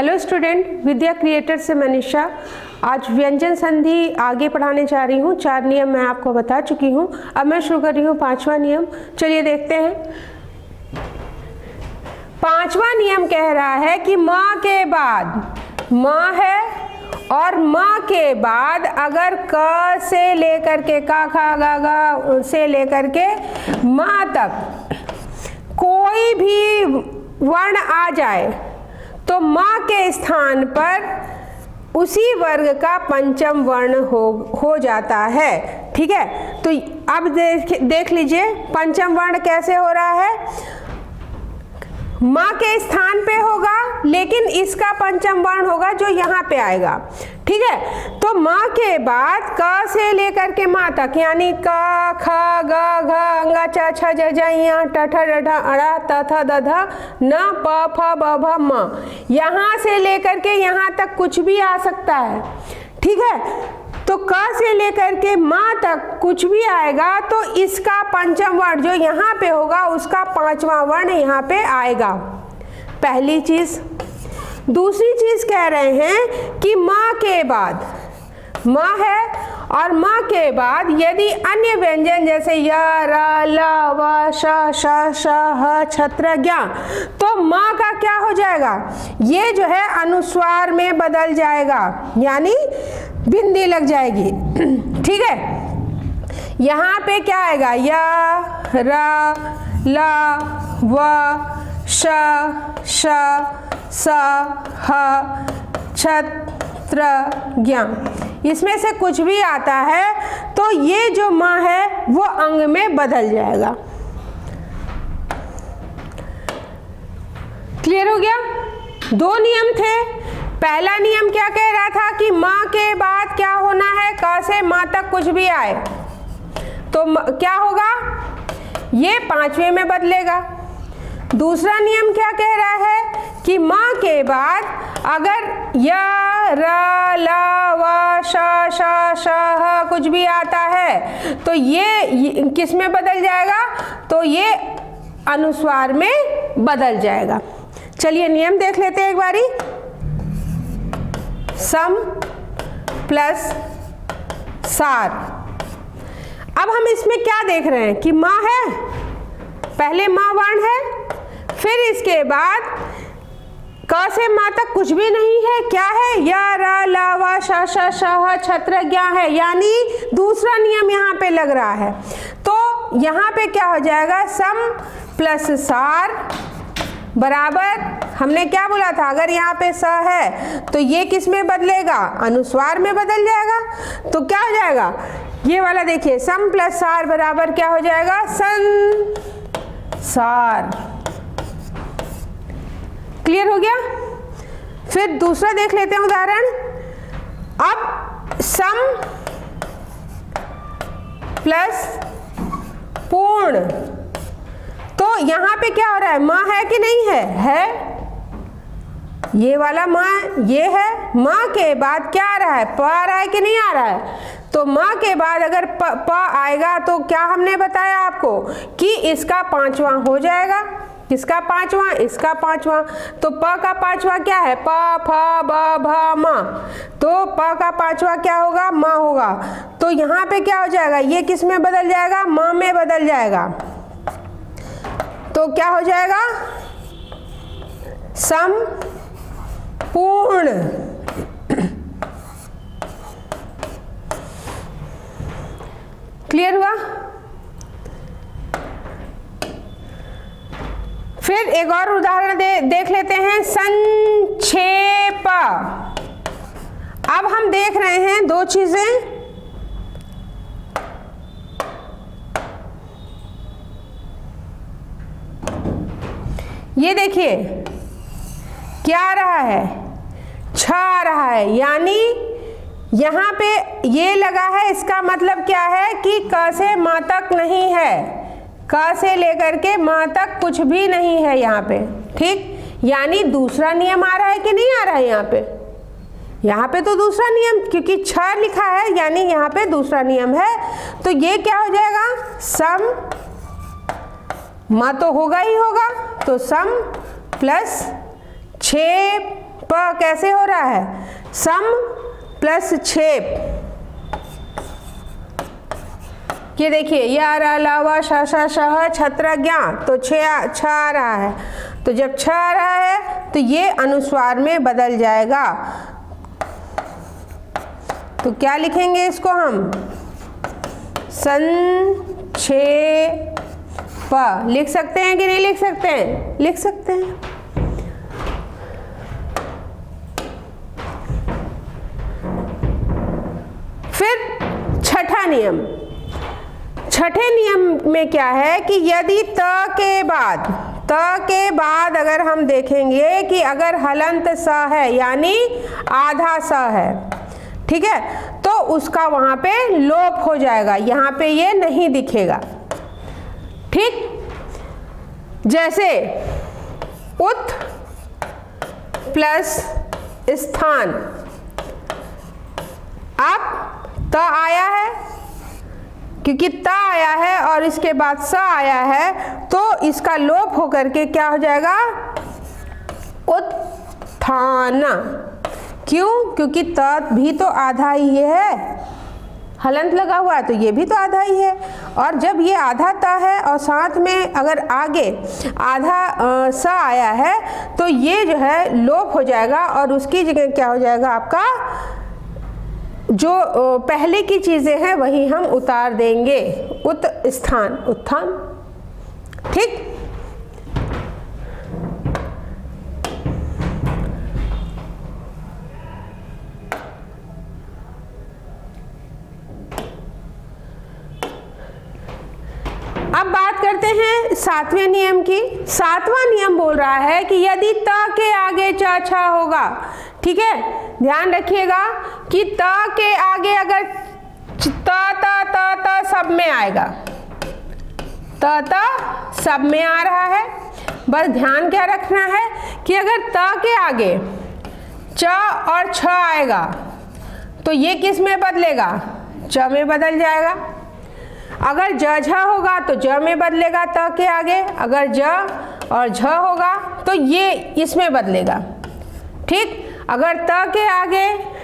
Hello student, विद्या creator से मनीषा। आज व्यंजन संधि आगे पढ़ाने जा रही हूँ। 4 नियम मैं आपको बता चुकी हूँ। अब मैं शुरू कर रही हूँ 5वां नियम। चलिए देखते हैं। 5वां नियम कह रहा है कि माँ के बाद माँ है और माँ के बाद अगर क से लेकर के का खा गा गा से लेकर के माँ तक कोई भी वर्ण आ जाए तो माँ के स्थान पर उसी वर्ग का पंचम वर्ण हो जाता है। ठीक है, तो अब देख लीजिए पंचम वर्ण कैसे हो रहा है। माँ के स्थान पे होगा लेकिन इसका पंचम वर्ण होगा जो यहाँ पे आएगा। ठीक है, तो माँ के बाद क से लेकर के माँ तक यानी क ख ग घ अंगा च छ ज ज ञ ट ठ ड ढ अ त थ द ध न प फ ब भ म, यहाँ से लेकर के यहाँ तक कुछ भी आ सकता है। ठीक है, तो क से लेकर के माँ तक कुछ भी आएगा तो इसका पंचम वर्ण जो यहाँ पे होगा उसका 5वां वर्ण यहाँ पे आएगा। पहली चीज। दूसरी चीज कह रहे हैं कि माँ के बाद माँ है और माँ के बाद यदि अन्य व्यंजन जैसे य र ल व श श श ह छत्र ज्ञ, तो माँ का क्या हो जाएगा, ये जो है अनुस्वार में बदल जाएगा यानी बिंदी लग जाएगी। ठीक है, यहाँ पे क्या आएगा, य र ल व श श स ह छत्र ज्ञ, इसमें से कुछ भी आता है तो ये जो माँ है वो अंग में बदल जाएगा। क्लियर हो गया। 2 नियम थे। पहला नियम क्या कह रहा था कि माँ के बाद क्या होना है, क से माँ तक कुछ भी आए तो क्या होगा, ये 5वें में बदलेगा। दूसरा नियम क्या कह रहा है कि माँ के बाद अगर य र ल व श श श ह कुछ भी आता है तो ये किस में बदल जाएगा, तो ये अनुस्वार में बदल जाएगा। चलिए नियम देख लेते हैं एक बारी। सम प्लस सार। अब हम इसमें क्या देख रहे हैं कि माँ है, पहले माँ वर्ण है, फिर इसके बाद क से माँ तक कुछ भी नहीं है, क्या है, य र ल व श श श ह छत्र ज्ञ है, यानी दूसरा नियम यहाँ पे लग रहा है। तो यहाँ पे क्या हो जाएगा, सम प्लस सार बराबर, हमने क्या बोला था, अगर यहाँ पे स है तो ये किस में बदलेगा, अनुस्वार में बदल जाएगा। तो क्या हो जाएगा, ये वाला देखिए, सम प्लस सार बराबर क्या हो जाएगा, सन सार। क्लियर हो गया। फिर दूसरा देख लेते हैं उदाहरण। अब सम प्लस पूर्ण, तो यहाँ पे क्या हो रहा है, माँ है कि नहीं है, है। ये वाला माँ ये है, माँ के बाद क्या आ रहा है, प आ रहा है कि नहीं आ रहा है, तो माँ के बाद अगर प आएगा तो क्या हमने बताया आपको कि इसका 5वां हो जाएगा। किसका 5वां, इसका 5वां। तो प का 5वां क्या है, प फ ब भ म, तो प का 5वां क्या होगा, माँ होगा। तो यहाँ पे क्या हो जाएगा, ये किस में बदल जाएगा, माँ में बदल जाएगा। तो क्या हो जाएगा, सम पूर्ण। क्लियर हुआ। फिर एक और उदाहरण देख लेते हैं, संक्षेप। अब हम देख रहे हैं 2 चीजें। ये देखिए क्या आ रहा है, छ आ रहा है, यानी यहाँ पे ये लगा है, इसका मतलब क्या है कि क से माँ तक नहीं है, क से लेकर के माँ तक कुछ भी नहीं है यहाँ पे। ठीक, यानी दूसरा नियम आ रहा है कि नहीं आ रहा है, यहाँ पे तो दूसरा नियम, क्योंकि छ लिखा है यानी यहाँ पे दूसरा नियम है। तो ये क्या हो जाएगा, सम, माँ तो होगा ही होगा, तो सम प्लस 6 प कैसे हो रहा है, सम प्लस छेप। ये देखिए यार अलावा शा शह छत्र ज्ञा, तो छ आ रहा है, तो जब छ आ रहा है तो ये अनुस्वार में बदल जाएगा। तो क्या लिखेंगे इसको हम, संक्षेप लिख सकते हैं कि नहीं लिख सकते हैं, लिख सकते हैं। फिर छठा नियम, छठे नियम में क्या है कि यदि त के बाद अगर हम देखेंगे कि अगर हलंत स है यानी आधा स है, ठीक है, तो उसका वहां पे लोप हो जाएगा, यहाँ पे ये नहीं दिखेगा। ठीक, जैसे उत प्लस स्थान, अब त आया है, क्योंकि त आया है और इसके बाद स आया है तो इसका लोप होकर के क्या हो जाएगा, उत्थान। क्यों, क्योंकि त भी तो आधा ही है, हलंत लगा हुआ है तो ये भी तो आधा ही है, और जब ये आधा त है और साथ में अगर आगे आधा स आया है तो ये जो है लोप हो जाएगा और उसकी जगह क्या हो जाएगा, आपका जो पहले की चीज़ें हैं वही हम उतार देंगे, उत स्थान उत्थान। ठीक, अब बात करते हैं सातवें नियम की। सातवां नियम बोल रहा है कि यदि त के आगे च छ होगा, ठीक है, ध्यान रखिएगा कि त के आगे अगर त सब में आएगा, त सब में आ रहा है, बस ध्यान क्या रखना है कि अगर त के आगे च और छ आएगा तो ये किस में बदलेगा, च में बदल जाएगा। अगर ज झ होगा तो ज में बदलेगा त के आगे, अगर ज और झ होगा तो ये इसमें बदलेगा। ठीक, अगर त के आगे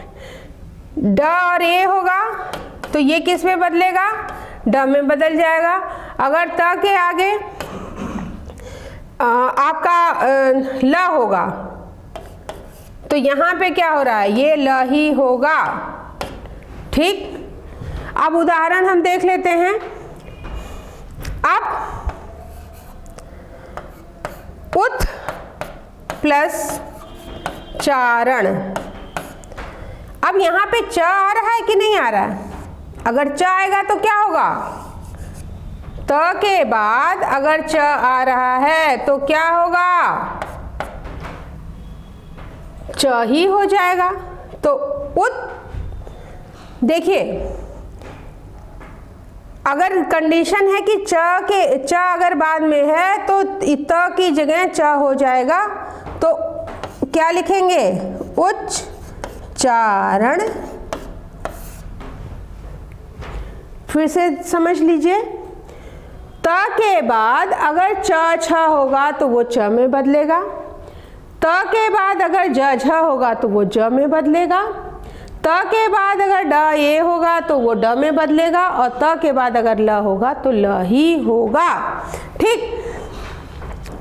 ड और ए होगा तो ये किस में बदलेगा, ड में बदल जाएगा। अगर त के आगे आपका ल होगा तो यहाँ पे क्या हो रहा है, ये ल ही होगा। ठीक, अब उदाहरण हम देख लेते हैं। अब उत प्लस चारण, अब यहाँ पे च आ रहा है कि नहीं आ रहा है, अगर च आएगा तो क्या होगा, त के बाद अगर च आ रहा है तो क्या होगा, च ही हो जाएगा। तो उत, देखिए अगर कंडीशन है कि च अगर बाद में है तो त की जगह च हो जाएगा, तो क्या लिखेंगे, उच्चारण। फिर से समझ लीजिए, त के बाद अगर च छ होगा तो वो च में बदलेगा, त के बाद अगर ज झ होगा तो वो ज में बदलेगा, त के बाद अगर ड ए होगा तो वो ड में बदलेगा, और त के बाद अगर ल होगा तो ल ही होगा। ठीक,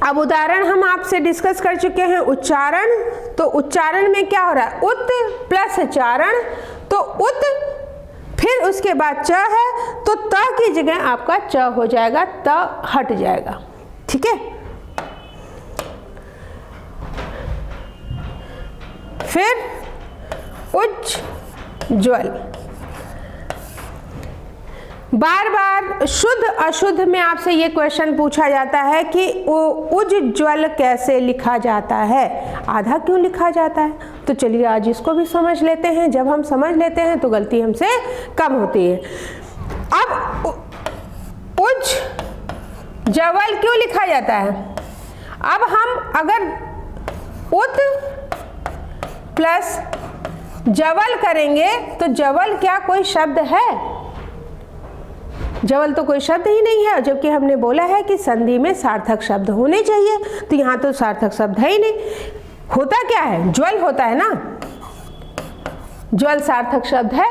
अब उदाहरण हम आपसे डिस्कस कर चुके हैं उच्चारण। तो उच्चारण में क्या हो रहा है, उत प्लस चारण, तो उत फिर उसके बाद च है तो त की जगह आपका च हो जाएगा, त हट जाएगा। ठीक है, फिर उज्ज्वल, बार बार शुद्ध अशुद्ध में आपसे ये क्वेश्चन पूछा जाता है कि उज्ज्वल कैसे लिखा जाता है, आधा क्यों लिखा जाता है। तो चलिए आज इसको भी समझ लेते हैं, जब हम समझ लेते हैं तो गलती हमसे कम होती है। अब उज्ज्वल क्यों लिखा जाता है, अब हम अगर उत प्लस जवल करेंगे तो जवल क्या कोई शब्द है, जवल तो कोई शब्द ही नहीं है, जबकि हमने बोला है कि संधि में सार्थक शब्द होने चाहिए, तो यहाँ तो सार्थक शब्द है ही नहीं। होता क्या है, ज्वल होता है ना, ज्वल सार्थक शब्द है,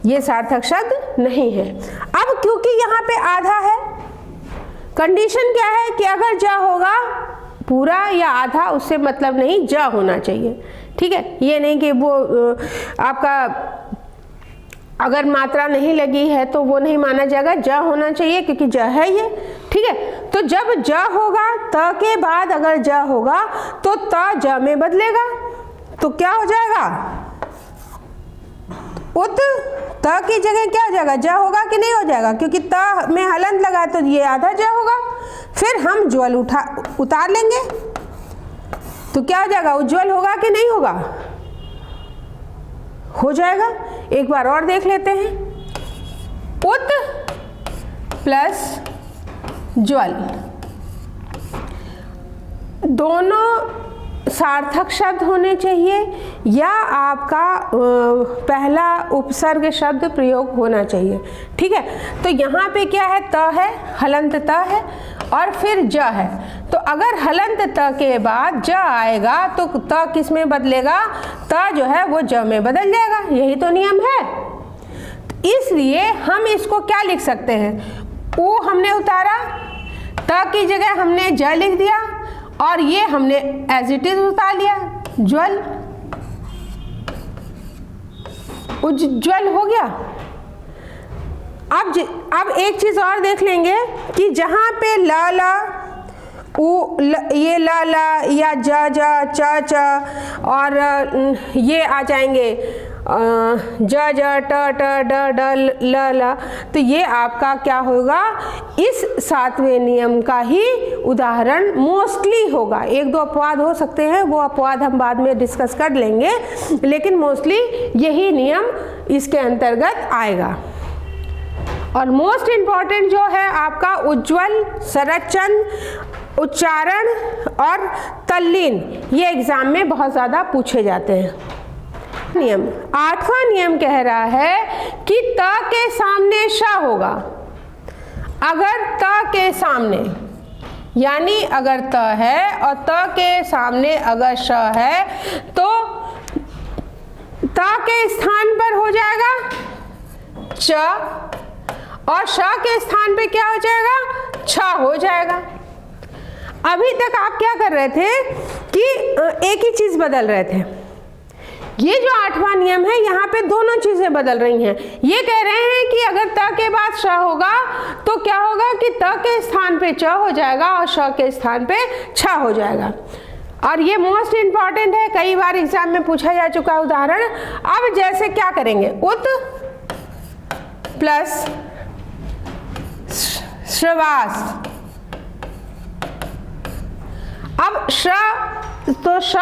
ये सार्थक शब्द नहीं है। अब क्योंकि यहाँ पे आधा है, कंडीशन क्या है कि अगर ज होगा पूरा या आधा, उससे मतलब नहीं, ज होना चाहिए। ठीक है, ये नहीं कि वो आपका अगर मात्रा नहीं लगी है तो वो नहीं माना जाएगा, ज होना चाहिए क्योंकि ज है ये। ठीक है, तो जब ज होगा, त के बाद अगर ज होगा तो त ज में बदलेगा, तो क्या हो जाएगा, उत, त की जगह क्या हो जाएगा, ज होगा कि नहीं हो जाएगा, क्योंकि त में हलंत लगा तो ये आधा ज होगा। फिर हम ज्वल उतार लेंगे तो क्या हो जाएगा, उज्ज्वल होगा कि नहीं होगा, हो जाएगा। एक बार और देख लेते हैं, उत प्लस ज्वल, दोनों सार्थक शब्द होने चाहिए या आपका पहला उपसर्ग शब्द प्रयोग होना चाहिए। ठीक है, तो यहाँ पे क्या है, त है, हलंत त है और फिर ज है। तो अगर हलंत त के बाद ज आएगा तो त किस में बदलेगा, त जो है वो ज में बदल जाएगा, यही तो नियम है। इसलिए हम इसको क्या लिख सकते हैं, ऊ हमने उतारा, त की जगह हमने ज लिख दिया और ये हमने एज इट इज उतार लिया, ज्वल, उज्ज्वल हो गया। अब एक चीज और देख लेंगे कि जहां पे ला ला ये ला ला या जा जा चा चा और ये आ जाएंगे ज ज ट ट ड ड ल ला, तो ये आपका क्या होगा, इस 7वें नियम का ही उदाहरण मोस्टली होगा। एक दो अपवाद हो सकते हैं, वो अपवाद हम बाद में डिस्कस कर लेंगे, लेकिन मोस्टली यही नियम इसके अंतर्गत आएगा। और मोस्ट इम्पॉर्टेंट जो है आपका उज्ज्वल, संरचन, उच्चारण और तल्लीन, ये एग्जाम में बहुत ज़्यादा पूछे जाते हैं। नियम 8वां नियम कह रहा है कि त के सामने श होगा। अगर त के सामने, यानी अगर त है और त के सामने अगर श है तो त के स्थान पर हो जाएगा च और श के स्थान पे क्या हो जाएगा, छ हो जाएगा। अभी तक आप क्या कर रहे थे कि एक ही चीज बदल रहे थे। ये जो 8वां नियम है, यहाँ पे दोनों चीजें बदल रही हैं। ये कह रहे हैं कि अगर त के बाद श होगा तो क्या होगा कि त के स्थान पे च हो जाएगा और श के स्थान पे छ हो जाएगा। और ये मोस्ट इम्पॉर्टेंट है, कई बार एग्जाम में पूछा जा चुका है उदाहरण। अब जैसे क्या करेंगे, उत प्लस श्रवास, अब श तो श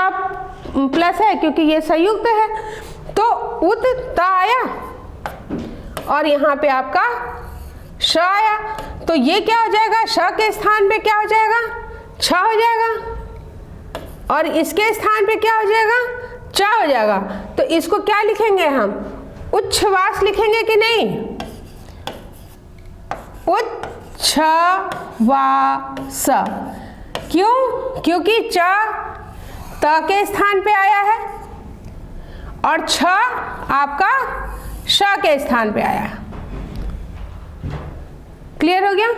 प्लस है क्योंकि ये संयुक्त है, तो उत त आया और यहाँ पे आपका श आया, तो ये क्या हो जाएगा, श के स्थान पे क्या हो जाएगा, छ हो जाएगा और इसके स्थान पे क्या हो जाएगा, च हो जाएगा। तो इसको क्या लिखेंगे हम, उच्छ्वास लिखेंगे कि नहीं, उच्छ्वास। क्यों, क्योंकि च त के स्थान पे आया है और छ आपका श के स्थान पे आया है। क्लियर हो गया।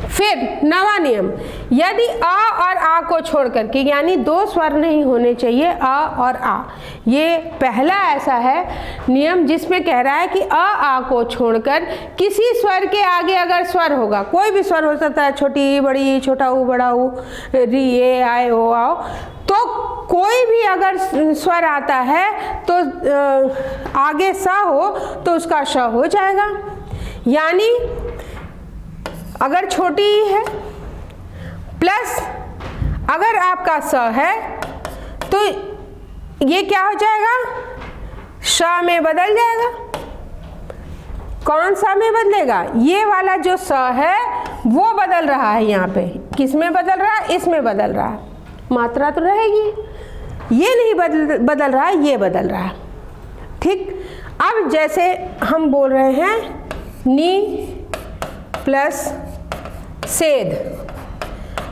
फिर 9वां नियम, यदि अ और आ को छोड़ करके, यानी दो स्वर नहीं होने चाहिए अ और आ, ये पहला ऐसा है नियम जिसमें कह रहा है कि अ आ को छोड़कर किसी स्वर के आगे अगर स्वर होगा, कोई भी स्वर हो सकता है, छोटी बड़ी, छोटा ऊ बड़ा ऊ, री ए आए ओ आओ, तो कोई भी अगर स्वर आता है तो आगे सा हो तो उसका श हो जाएगा। यानी अगर छोटी ई है प्लस अगर आपका स है तो ये क्या हो जाएगा, श में बदल जाएगा। कौन सा में बदलेगा, ये वाला जो स है वो बदल रहा है, यहाँ पे किस में बदल रहा है, इसमें बदल रहा है, मात्रा तो रहेगी, ये नहीं बदल रहा है, ये बदल रहा है। ठीक, अब जैसे हम बोल रहे हैं नी प्लस सेद,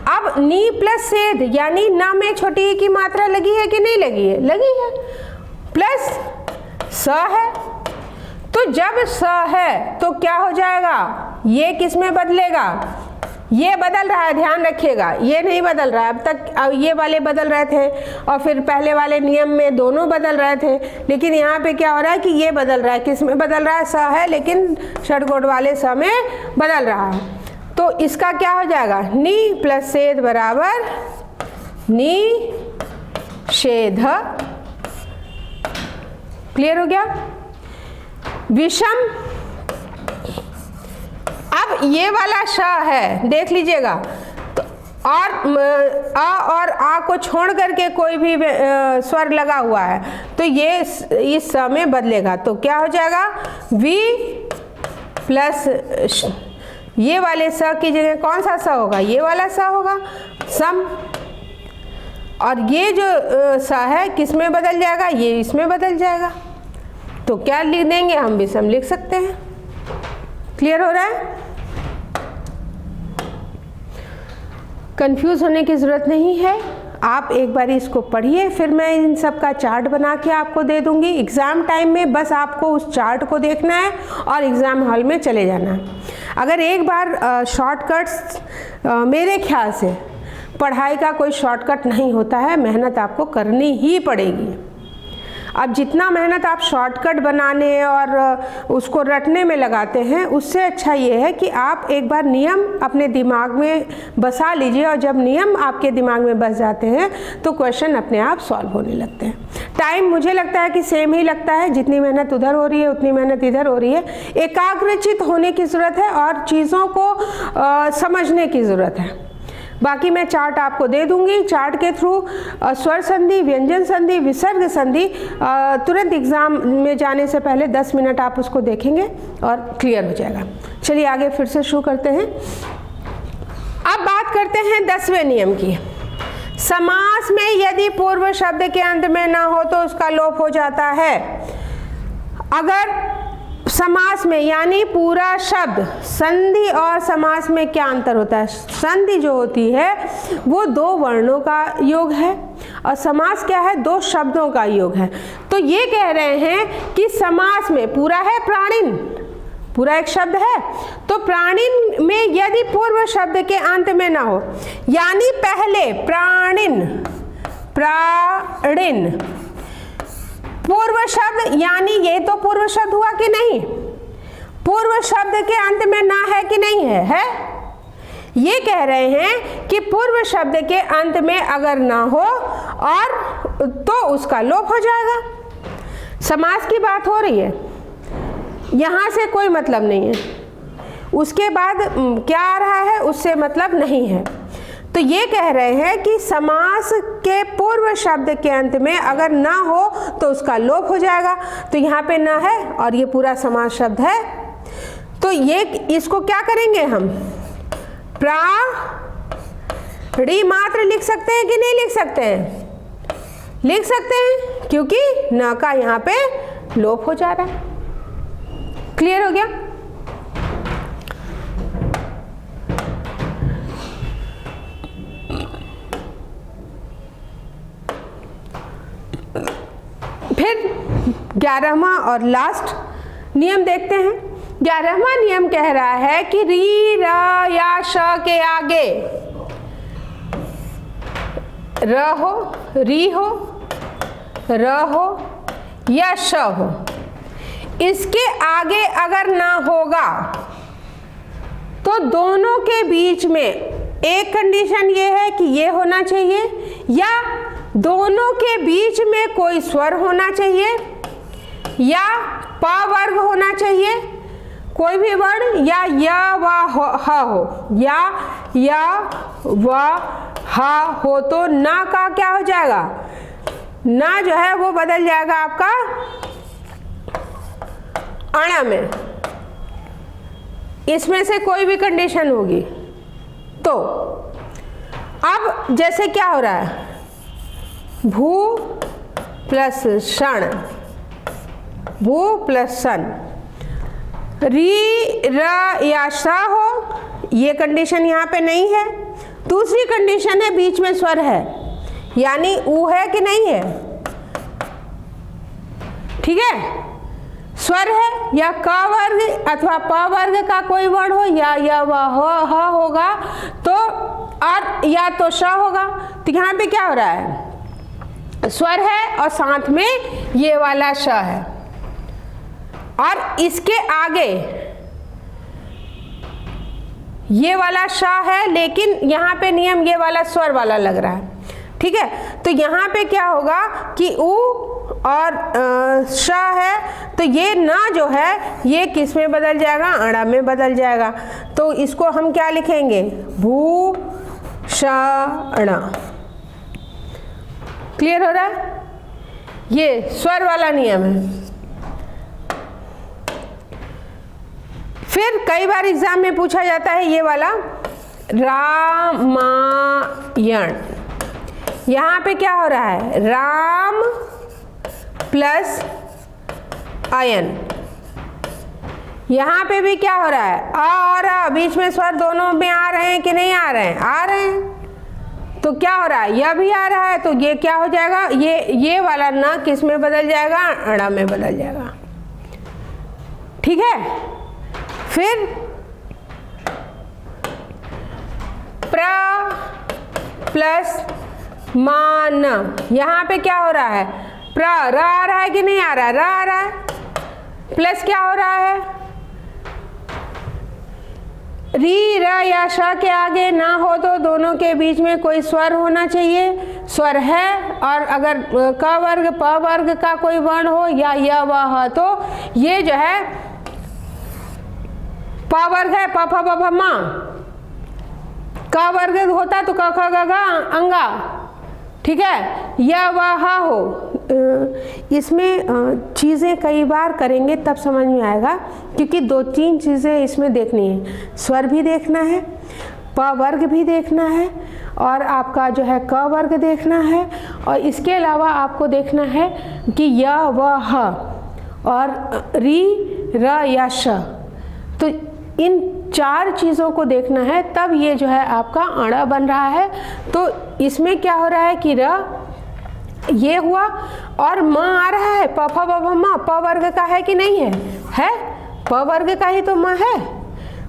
अब नी प्लस सेध यानी न में छोटी ई की मात्रा लगी है कि नहीं लगी है? लगी है। प्लस स है, तो जब स है तो क्या हो जाएगा? ये किस में बदलेगा? ये बदल रहा है, ध्यान रखिएगा, ये नहीं बदल रहा है। अब तक ये वाले बदल रहे थे और फिर पहले वाले नियम में दोनों बदल रहे थे, लेकिन यहाँ पे क्या हो रहा है कि ये बदल रहा है। किस में बदल रहा है? स है, लेकिन षडकोट वाले स में बदल रहा है। तो इसका क्या हो जाएगा? नी प्लस सेध बराबर नी शेध। क्लियर हो गया? विषम, अब ये वाला श है, देख लीजिएगा, तो और आ को छोड़ करके कोई भी स्वर लगा हुआ है तो ये इस स में बदलेगा। तो क्या हो जाएगा? वी प्लस ये वाले स की जगह कौन सा स होगा? ये वाला स होगा, सम। और ये जो स है किस में बदल जाएगा? ये इसमें बदल जाएगा। तो क्या लिख देंगे हम? विषम लिख सकते हैं। क्लियर हो रहा है? कंफ्यूज होने की ज़रूरत नहीं है। आप एक बार इसको पढ़िए, फिर मैं इन सब का चार्ट बना के आपको दे दूंगी। एग्ज़ाम टाइम में बस आपको उस चार्ट को देखना है और एग्ज़ाम हॉल में चले जाना है। अगर एक बार शॉर्टकट्स, मेरे ख्याल से पढ़ाई का कोई शॉर्टकट नहीं होता है, मेहनत आपको करनी ही पड़ेगी। अब जितना मेहनत आप शॉर्टकट बनाने और उसको रटने में लगाते हैं, उससे अच्छा ये है कि आप एक बार नियम अपने दिमाग में बसा लीजिए, और जब नियम आपके दिमाग में बस जाते हैं तो क्वेश्चन अपने आप सॉल्व होने लगते हैं। टाइम मुझे लगता है कि सेम ही लगता है, जितनी मेहनत उधर हो रही है उतनी मेहनत इधर हो रही है। एकाग्रचित होने की ज़रूरत है और चीज़ों को समझने की ज़रूरत है। बाकी मैं चार्ट आपको दे दूंगी। चार्ट के थ्रू स्वर संधि, व्यंजन संधि, विसर्ग संधि तुरंत एग्जाम में जाने से पहले 10 मिनट आप उसको देखेंगे और क्लियर हो जाएगा। चलिए आगे फिर से शुरू करते हैं। अब बात करते हैं 10वें नियम की। समास में यदि पूर्व शब्द के अंत में ना हो तो उसका लोप हो जाता है। अगर समास में यानी पूरा शब्द, संधि और समास में क्या अंतर होता है? संधि जो होती है वो 2 वर्णों का योग है और समास क्या है? 2 शब्दों का योग है। तो ये कह रहे हैं कि समास में पूरा है प्राणिन, पूरा एक शब्द है, तो प्राणिन में यदि पूर्व शब्द के अंत में ना हो, यानी पहले प्राणिन, प्राणिन पूर्व शब्द, यानी ये तो पूर्व शब्द हुआ कि नहीं? पूर्व शब्द के अंत में ना है कि नहीं है? है। ये कह रहे हैं कि पूर्व शब्द के अंत में अगर ना हो और तो उसका लोप हो जाएगा। समास की बात हो रही है, यहाँ से कोई मतलब नहीं है, उसके बाद क्या आ रहा है उससे मतलब नहीं है। तो ये कह रहे हैं कि समास के पूर्व शब्द के अंत में अगर ना हो तो उसका लोप हो जाएगा। तो यहाँ पे ना है और ये पूरा समास शब्द है, तो ये इसको क्या करेंगे हम? प्राणी मात्र लिख सकते हैं कि नहीं लिख सकते हैं? लिख सकते हैं, क्योंकि न का यहाँ पे लोप हो जा रहा है। क्लियर हो गया? फिर 11वां और लास्ट नियम देखते हैं। 11वां नियम कह रहा है कि री, र या श के आगे र हो, री हो, र हो या श हो, इसके आगे अगर ना होगा तो दोनों के बीच में एक कंडीशन ये है कि ये होना चाहिए, या दोनों के बीच में कोई स्वर होना चाहिए, या प वर्ग होना चाहिए, कोई भी वर्ण, या व ह हो, या व ह हो, तो ना का क्या हो जाएगा? ना जो है वो बदल जाएगा आपका अण में। इसमें से कोई भी कंडीशन होगी। तो अब जैसे क्या हो रहा है? भू प्लस षण, भू प्लस सन, री, र या श हो, ये कंडीशन यहाँ पे नहीं है। दूसरी कंडीशन है बीच में स्वर है, यानी ऊ है कि नहीं है, ठीक है। स्वर है या क वर्ग अथवा प वर्ग का कोई वर्ण हो, या वह ह होगा तो, और या तो श होगा। तो यहाँ पे क्या हो रहा है, स्वर है और साथ में ये वाला श है, और इसके आगे ये वाला श है, लेकिन यहाँ पे नियम ये वाला स्वर वाला लग रहा है, ठीक है। तो यहाँ पे क्या होगा कि ऊ और श है, तो ये ना जो है ये किस में बदल जाएगा, अड़ा में बदल जाएगा। तो इसको हम क्या लिखेंगे, भू ष ण। क्लियर हो रहा है, ये स्वर वाला नियम है। फिर कई बार एग्जाम में पूछा जाता है ये वाला रामायण। यहाँ पे क्या हो रहा है, राम प्लस अयन। यहाँ पे भी क्या हो रहा है, आ और आ, बीच में स्वर दोनों में आ रहे हैं कि नहीं आ रहे हैं, आ रहे हैं। तो क्या हो रहा है, यह भी आ रहा है, तो ये क्या हो जाएगा, ये वाला ना किस में बदल जाएगा, अड़ा में बदल जाएगा, ठीक है। फिर प्र प्लस मान, यहाँ पे क्या हो रहा है, प्र र आ रहा है कि नहीं आ रहा है, र आ रहा है, प्लस क्या हो रहा है, री र या श के आगे ना हो तो दोनों के बीच में कोई स्वर होना चाहिए। स्वर है और अगर क वर्ग प वर्ग का कोई वर्ण हो या य व तो ये जो है प वर्ग है, प फ ब भ म। क वर्ग होता तो क ख ग घ अंगा, ठीक है, या वह हो। इसमें चीज़ें कई बार करेंगे तब समझ में आएगा, क्योंकि 2-3 चीज़ें इसमें देखनी है, स्वर भी देखना है, प वर्ग भी देखना है, और आपका जो है क वर्ग देखना है, और इसके अलावा आपको देखना है कि य व ह और री र या श। तो इन 4 चीज़ों को देखना है, तब ये जो है आपका अड़ा बन रहा है। तो इसमें क्या हो रहा है कि र ये हुआ और म आ रहा है, प फ ब भ म, प वर्ग का है कि नहीं है, है, प वर्ग का ही तो म है।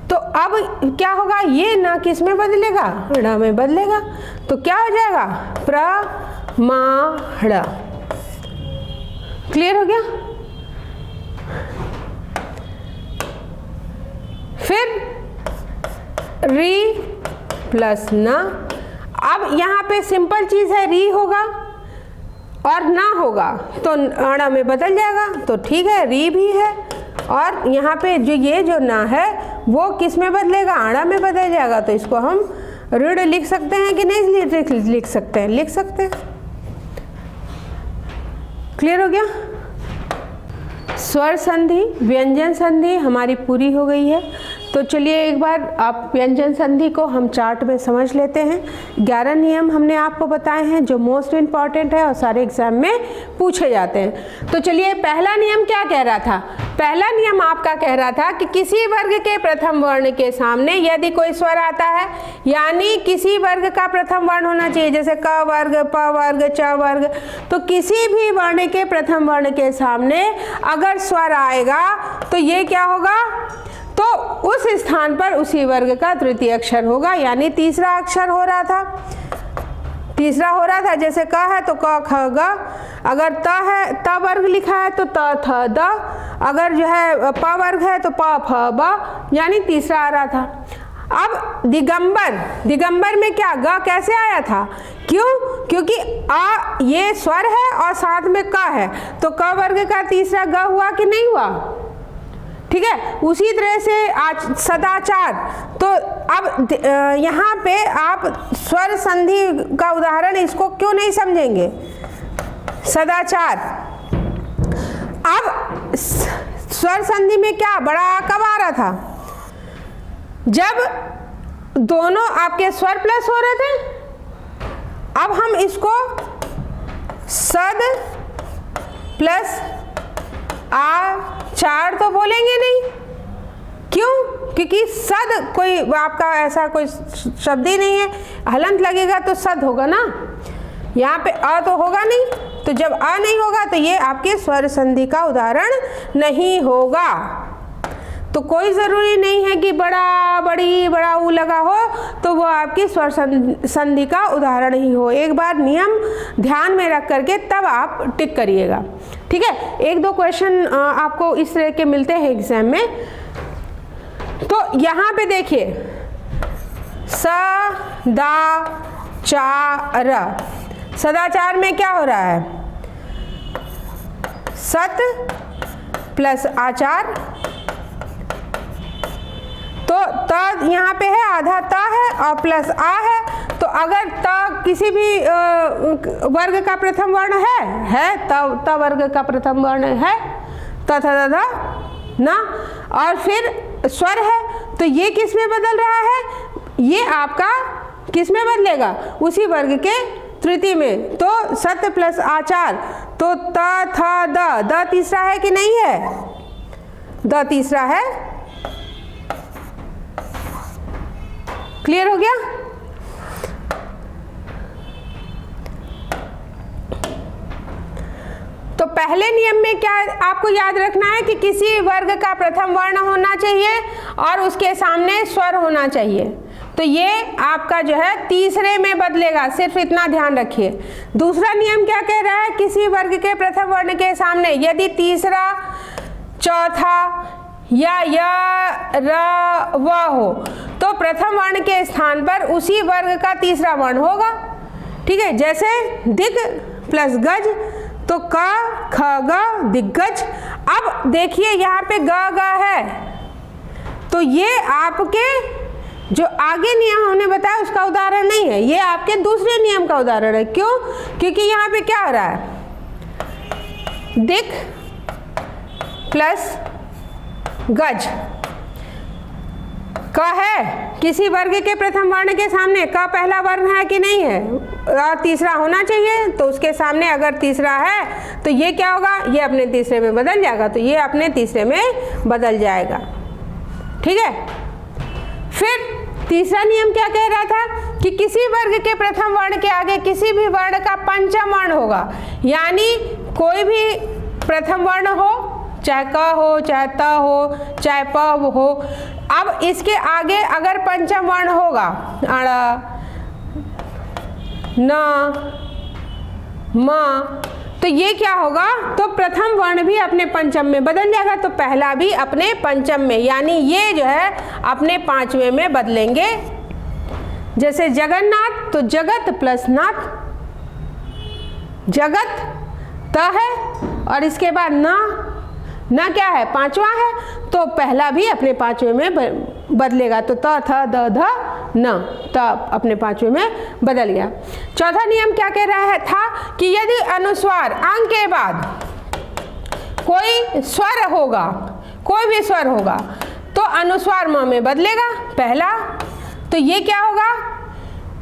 तो अब क्या होगा, ये ना किस में बदलेगा, अड़ा में बदलेगा। तो क्या हो जाएगा, प्र मा ड़। क्लियर हो गया। फिर री प्लस न। अब यहाँ पे सिंपल चीज़ है, री होगा और ना होगा तो अड़ा में बदल जाएगा, तो ठीक है, री भी है। और यहाँ पे जो ये जो ना है वो किस में बदलेगा, अड़ा में बदल जाएगा। तो इसको हम ऋण लिख सकते हैं कि नहीं लिख सकते हैं, लिख सकते हैं। क्लियर हो गया। स्वर संधि व्यंजन संधि हमारी पूरी हो गई है। तो चलिए एक बार आप व्यंजन संधि को हम चार्ट में समझ लेते हैं। 11 नियम हमने आपको बताए हैं जो मोस्ट इम्पॉर्टेंट है और सारे एग्जाम में पूछे जाते हैं। तो चलिए पहला नियम क्या कह रहा था, पहला नियम आपका कह रहा था कि किसी वर्ग के प्रथम वर्ण के सामने यदि कोई स्वर आता है, यानी किसी वर्ग का प्रथम वर्ण होना चाहिए, जैसे क वर्ग, प वर्ग, च वर्ग, तो किसी भी वर्ण के प्रथम वर्ण के सामने अगर स्वर आएगा तो ये क्या होगा, तो उस स्थान पर उसी वर्ग का तृतीय अक्षर होगा, यानी तीसरा अक्षर हो रहा था, तीसरा हो रहा था। जैसे क है तो क ख ग, अगर त है त वर्ग लिखा है तो त थ द, अगर जो है प वर्ग है तो प फ ब, यानी तीसरा आ रहा था। अब दिगंबर, दिगंबर में क्या ग कैसे आया था, क्यों, क्योंकि आ ये स्वर है और साथ में क है, तो क वर्ग का तीसरा ग हुआ कि नहीं हुआ, ठीक है। उसी तरह से आज सदाचार, तो अब यहाँ पे आप स्वर संधि का उदाहरण इसको क्यों नहीं समझेंगे, सदाचार। अब स्वर संधि में क्या बड़ा आ कब आ रहा था, जब दोनों आपके स्वर प्लस हो रहे थे। अब हम इसको सद प्लस आ चार तो बोलेंगे नहीं, क्यों, क्योंकि सद कोई आपका ऐसा कोई शब्द ही नहीं है, हलंत लगेगा तो सद होगा ना, यहाँ पे अ तो होगा नहीं, तो जब अ नहीं होगा तो ये आपके स्वर संधि का उदाहरण नहीं होगा। तो कोई ज़रूरी नहीं है कि बड़ा बड़ी बड़ा ऊ लगा हो तो वो आपकी स्वर संधि का उदाहरण ही हो। एक बार नियम ध्यान में रख करके तब आप टिक करिएगा, ठीक है। एक दो क्वेश्चन आपको इस तरह के मिलते हैं एग्जाम में। तो यहाँ पे देखिए स दा चा र, सदाचार में क्या हो रहा है, सत प्लस आचार, तो त यहाँ पे है, आधा त है और प्लस आ है। तो अगर त किसी भी वर्ग का प्रथम वर्ण है त वर्ग का प्रथम वर्ण है, त थ द ना, और फिर स्वर है, तो ये किस में बदल रहा है, ये आपका किस में बदलेगा, उसी वर्ग के तृतीय में। तो सत प्लस आचार, तो त थ द तीसरा है कि नहीं है, द तीसरा है। क्लियर हो गया। तो पहले नियम में क्या आपको याद रखना है कि किसी वर्ग का प्रथम वर्ण होना चाहिए और उसके सामने स्वर होना चाहिए। तो ये आपका जो है तीसरे में बदलेगा, सिर्फ इतना ध्यान रखिए। दूसरा नियम क्या कह रहा है, किसी वर्ग के प्रथम वर्ण के सामने यदि तीसरा, चौथा या र व हो तो प्रथम वर्ण के स्थान पर उसी वर्ग का तीसरा वर्ण होगा, ठीक है। जैसे दिग प्लस गज, तो क ख ग दिग्गज। अब देखिए यहाँ पे ग ग है, तो ये आपके जो आगे नियम हमने बताया उसका उदाहरण नहीं है, ये आपके दूसरे नियम का उदाहरण है। क्यों, क्योंकि यहाँ पे क्या हो रहा है, दिक प्लस गज, क है किसी वर्ग के प्रथम वर्ण के सामने, क पहला वर्ण है कि नहीं है, और तीसरा होना चाहिए, तो उसके सामने अगर तीसरा है तो ये क्या होगा, ये अपने तीसरे में बदल जाएगा, तो ये अपने तीसरे में बदल जाएगा, ठीक है। फिर तीसरा नियम क्या कह रहा था कि किसी वर्ग के प्रथम वर्ण के आगे किसी भी वर्ण का पंचम वर्ण होगा, यानी कोई भी प्रथम वर्ण हो, चाहे क हो, चाहे त हो, चाहे प हो। अब इसके आगे अगर पंचम वर्ण होगा, अड़, न, म, तो ये क्या होगा, तो प्रथम वर्ण भी अपने पंचम में बदल जाएगा, तो पहला भी अपने पंचम में, यानी ये जो है अपने पांचवें में बदलेंगे। जैसे जगन्नाथ, तो जगत प्लस नाथ, जगत त है और इसके बाद न क्या है, पांचवा है, तो पहला भी अपने पांचवें में बदलेगा, तो त थ द ध न, त अपने पांचवें में बदल गया। चौथा नियम क्या कह रहा है था कि यदि अनुस्वार अंग के बाद कोई स्वर होगा, कोई भी स्वर होगा, तो अनुस्वार म में बदलेगा पहला, तो ये क्या होगा,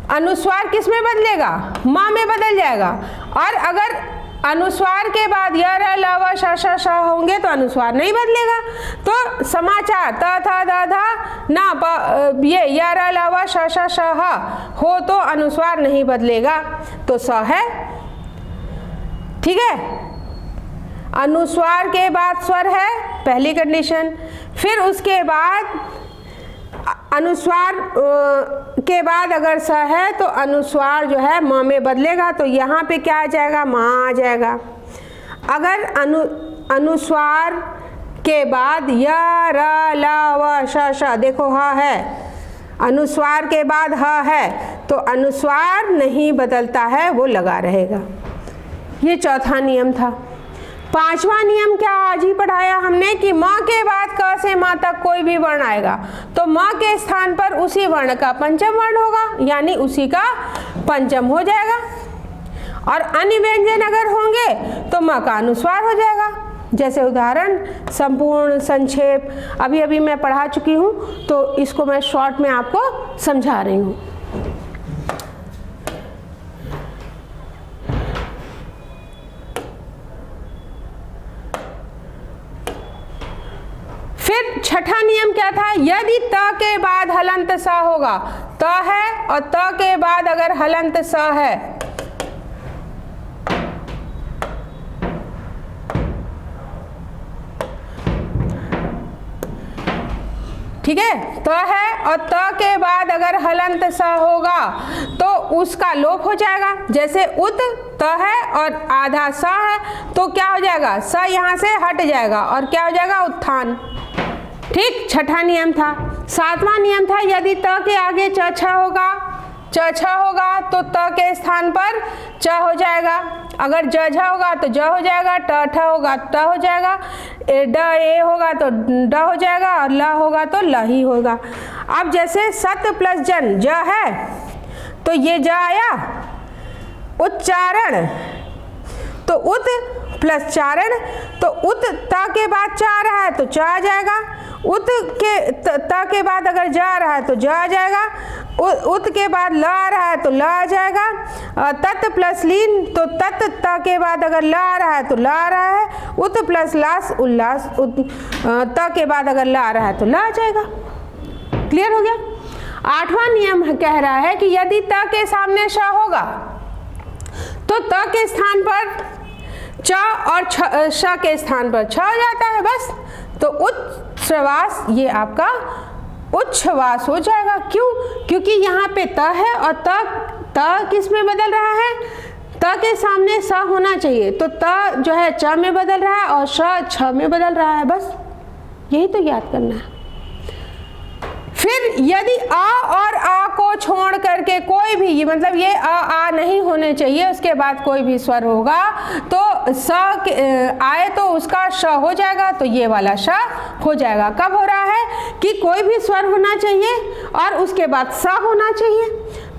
अनुस्वार किस में बदलेगा, म में बदल जाएगा। और अगर अनुस्वार के बाद य र ल व श श श होंगे तो अनुस्वार नहीं बदलेगा। तो समाचार त थ द ध न प, ये य र ल व श श श ह हो तो अनुस्वार नहीं बदलेगा, तो स है, ठीक है। अनुस्वार के बाद स्वर है, पहली कंडीशन। फिर उसके बाद अनुस्वार के बाद अगर स है तो अनुस्वार जो है म में बदलेगा, तो यहाँ पे क्या आ जाएगा, माँ आ जाएगा। अगर अनुस्वार के बाद य र ल व श श, देखो ह है, अनुस्वार के बाद ह है, तो अनुस्वार नहीं बदलता है, वो लगा रहेगा। ये चौथा नियम था। पांचवा नियम क्या आज ही पढ़ाया हमने कि म के बाद क से म तक कोई भी वर्ण आएगा तो म के स्थान पर उसी वर्ण का पंचम वर्ण होगा, यानी उसी का पंचम हो जाएगा। और अन्य व्यंजन अगर होंगे तो म का अनुस्वार हो जाएगा। जैसे उदाहरण, संपूर्ण, संक्षेप, अभी अभी मैं पढ़ा चुकी हूँ, तो इसको मैं शॉर्ट में आपको समझा रही हूँ। फिर छठा नियम क्या था, यदि त के बाद हलंत स होगा, त है और त के बाद अगर हलंत स है, ठीक है, त है और त के बाद अगर हलंत स होगा तो उसका लोप हो जाएगा। जैसे उत त है और आधा स है तो क्या हो जाएगा, स यहाँ से हट जाएगा और क्या हो जाएगा, उत्थान। ठीक, छठा नियम था। सातवां नियम था, यदि त के आगे च छ होगा, च छ होगा तो त के स्थान पर च हो जाएगा, अगर ज झ होगा तो ज हो जाएगा, ट ठ होगा तो ट हो जाएगा, ड ए होगा तो ड हो जाएगा और ल होगा तो ल ही होगा। अब जैसे सत प्लस जन ज है तो ये ज आया, उच्चारण तो उत प्लस चारण, तो उत त के बाद च आ रहा है तो च आ जाएगा, उत के त के बाद अगर ज आ रहा है तो ज आ जाएगा, उत के बाद ल आ रहा है तो ल आ जाएगा, तत् प्लस लीन तो तत् त के बाद अगर ल आ रहा है तो ल आ रहा है, उत प्लस लास उल्लास त के बाद अगर ल आ रहा है तो ल आ जाएगा। क्लियर हो गया। आठवां नियम कह रहा है कि यदि त के सामने श होगा तो त के स्थान पर च और श के स्थान पर छ हो जाता है बस, तो उच्छ्वास ये आपका उच्छ्वास हो जाएगा। क्यों? क्योंकि यहाँ पे त है और त किस में बदल रहा है, त के सामने स होना चाहिए, तो त जो है च में बदल रहा है और श छ में बदल रहा है, बस यही तो याद करना है। फिर यदि अ और आ को छोड़ करके कोई भी, मतलब ये आ नहीं होने चाहिए, उसके बाद कोई भी स्वर होगा तो स आए तो उसका श हो जाएगा, तो ये वाला श हो जाएगा। कब हो रहा है कि कोई भी स्वर होना चाहिए और उसके बाद स होना चाहिए।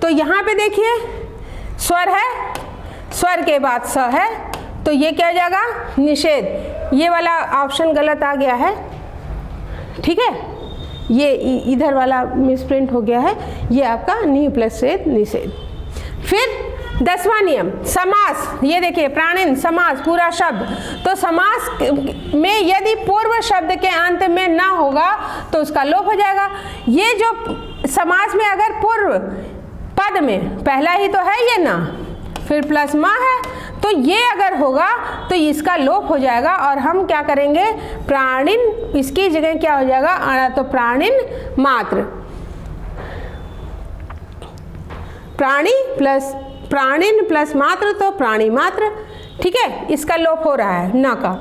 तो यहाँ पे देखिए स्वर है, स्वर के बाद स है, तो ये क्या हो जाएगा, निषेध। ये वाला ऑप्शन गलत आ गया है, ठीक है, ये इधर वाला मिसप्रिंट हो गया है, ये आपका नि प्लस सेद निषेध। फिर 10वां नियम समास, ये देखिए प्राणिन समास पूरा शब्द, तो समास में यदि पूर्व शब्द के अंत में ना होगा तो उसका लोप हो जाएगा। ये जो समास में अगर पूर्व पद में पहला ही तो है ये ना, फिर प्लस मा है, तो ये अगर होगा तो इसका लोप हो जाएगा और हम क्या करेंगे, प्राणिन, इसकी जगह क्या हो जाएगा, अणा, तो प्राणिन मात्र, प्राणिन प्लस मात्र तो प्राणी मात्र, ठीक है, इसका लोप हो रहा है न का।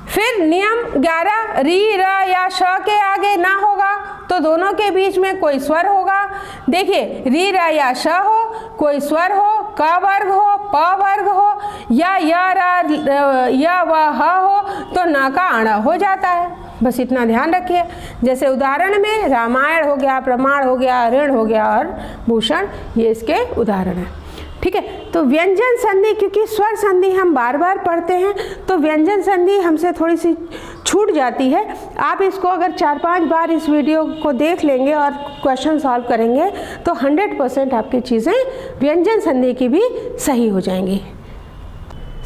फिर नियम 11, री र या श के आगे ना होगा तो दोनों के बीच में कोई स्वर होगा। देखिए री र या श हो, कोई स्वर हो, क वर्ग हो, प वर्ग हो या य व ह हो तो न का अणा हो जाता है। बस इतना ध्यान रखिए। जैसे उदाहरण में रामायण हो गया, प्रमाण हो गया, ऋण हो गया और भूषण, ये इसके उदाहरण हैं, ठीक है। तो व्यंजन संधि, क्योंकि स्वर संधि हम बार बार पढ़ते हैं तो व्यंजन संधि हमसे थोड़ी सी छूट जाती है। आप इसको अगर 4-5 बार इस वीडियो को देख लेंगे और क्वेश्चन सॉल्व करेंगे तो 100% आपकी चीज़ें व्यंजन संधि की भी सही हो जाएंगी।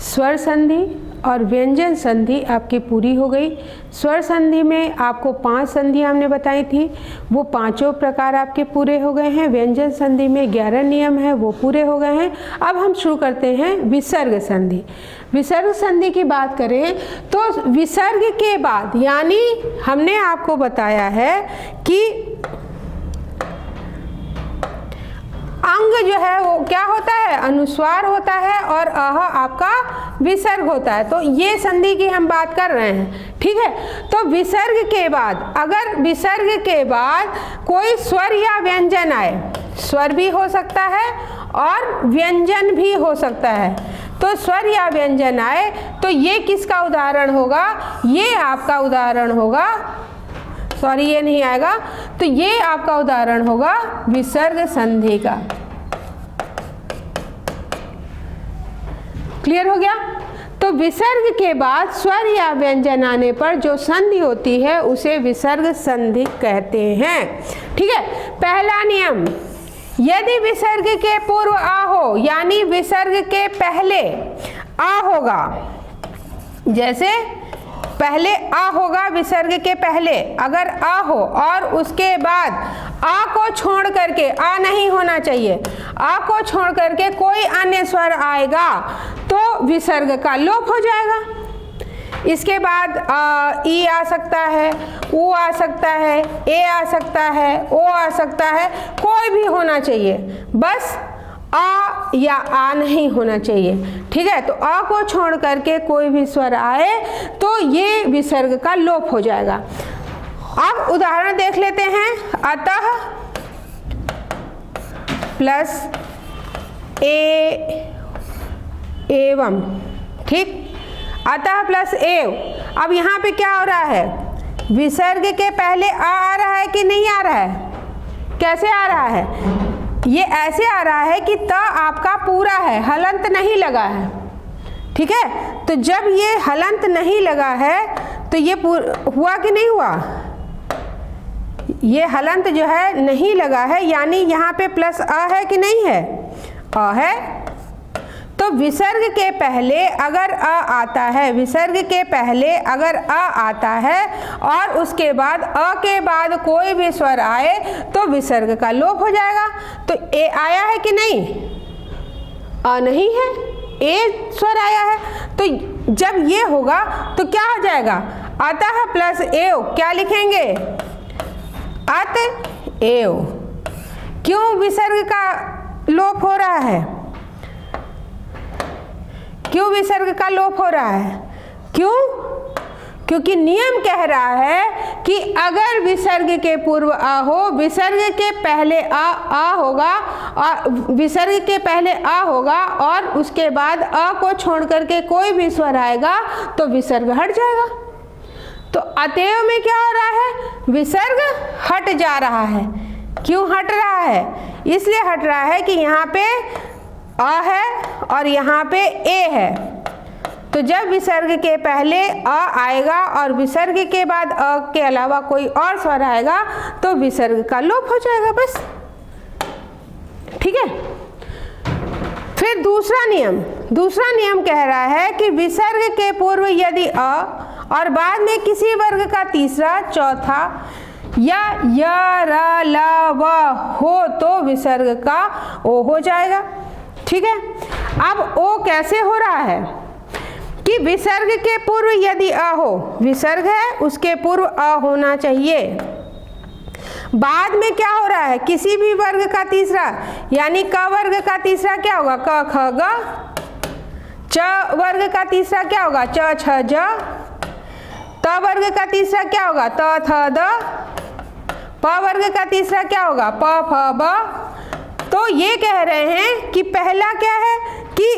स्वर संधि और व्यंजन संधि आपकी पूरी हो गई। स्वर संधि में आपको 5 संधियाँ हमने बताई थी, वो पांचों प्रकार आपके पूरे हो गए हैं। व्यंजन संधि में 11 नियम है, वो पूरे हो गए हैं। अब हम शुरू करते हैं विसर्ग संधि। विसर्ग संधि की बात करें तो विसर्ग के बाद, यानी हमने आपको बताया है कि अंग जो है वो क्या होता है, अनुस्वार होता है और अह आपका विसर्ग होता है। तो ये संधि की हम बात कर रहे हैं, ठीक है। तो विसर्ग के बाद, अगर विसर्ग के बाद कोई स्वर या व्यंजन आए, स्वर भी हो सकता है और व्यंजन भी हो सकता है, तो स्वर या व्यंजन आए तो ये किसका उदाहरण होगा, ये आपका उदाहरण होगा, सॉरी ये नहीं आएगा, तो ये आपका उदाहरण होगा विसर्ग संधि का। क्लियर हो गया। तो विसर्ग के बाद स्वर या व्यंजन आने पर जो संधि होती है उसे विसर्ग संधि कहते हैं, ठीक है। पहला नियम, यदि विसर्ग के पूर्व आ हो, यानी विसर्ग के पहले आ होगा, जैसे पहले आ होगा विसर्ग के पहले, अगर आ हो और उसके बाद आ को छोड़ करके, आ नहीं होना चाहिए, आ को छोड़ करके कोई अन्य स्वर आएगा तो विसर्ग का लोप हो जाएगा। इसके बाद ई आ सकता है, ऊ आ सकता है, ए आ सकता है, ओ आ सकता है, कोई भी होना चाहिए, बस आ या आ नहीं होना चाहिए। ठीक है, तो आ को छोड़ करके कोई भी स्वर आए तो ये विसर्ग का लोप हो जाएगा। अब उदाहरण देख लेते हैं। अतः प्लस एवं, ठीक, अतः प्लस एव। अब यहाँ पे क्या हो रहा है, विसर्ग के पहले आ रहा है कि नहीं आ रहा है? कैसे आ रहा है? ये ऐसे आ रहा है कि त आपका पूरा है, हलंत नहीं लगा है। ठीक है, तो जब ये हलंत नहीं लगा है तो ये हुआ कि नहीं हुआ? ये हलंत जो है नहीं लगा है, यानी यहाँ पे प्लस अ है कि नहीं है? अ है। तो विसर्ग के पहले अगर अ आता है, विसर्ग के पहले अगर अ आता है और उसके बाद अ के बाद कोई भी स्वर आए तो विसर्ग का लोप हो जाएगा। तो ए आया है कि नहीं? अ नहीं है, ए स्वर आया है। तो जब ये होगा तो क्या हो जाएगा? अतः प्लस एव, क्या लिखेंगे? अत एव। क्यों विसर्ग का लोप हो रहा है? क्यों विसर्ग का लोप हो रहा है? क्यों? क्योंकि नियम कह रहा है कि अगर विसर्ग के पूर्व आ हो, विसर्ग के पहले आ होगा, और विसर्ग के पहले आ होगा और उसके बाद अ को छोड़ करके कोई भी स्वर आएगा तो विसर्ग हट जाएगा। तो अतएव में क्या हो रहा है? विसर्ग हट जा रहा है। क्यों हट रहा है? इसलिए हट रहा है कि यहाँ पे अ है और यहाँ पे ए है। तो जब विसर्ग के पहले अ आएगा और विसर्ग के बाद अ के अलावा कोई और स्वर आएगा तो विसर्ग का लोप हो जाएगा, बस। ठीक है, फिर दूसरा नियम कह रहा है कि विसर्ग के पूर्व यदि अ और बाद में किसी वर्ग का तीसरा, चौथा या य, र, ल, व हो तो विसर्ग का ओ हो जाएगा। ठीक है, अब ओ कैसे हो रहा है कि विसर्ग के पूर्व यदि अ हो, विसर्ग है उसके पूर्व अ होना चाहिए। बाद में क्या हो रहा है? किसी भी वर्ग का तीसरा, यानी क वर्ग का तीसरा क्या होगा? क, ख, ग। च वर्ग का तीसरा क्या होगा? च, छ, ज। त वर्ग का तीसरा क्या होगा? त, थ, द। प वर्ग का तीसरा क्या होगा? प, फ, ब। तो ये कह रहे हैं कि पहला क्या है कि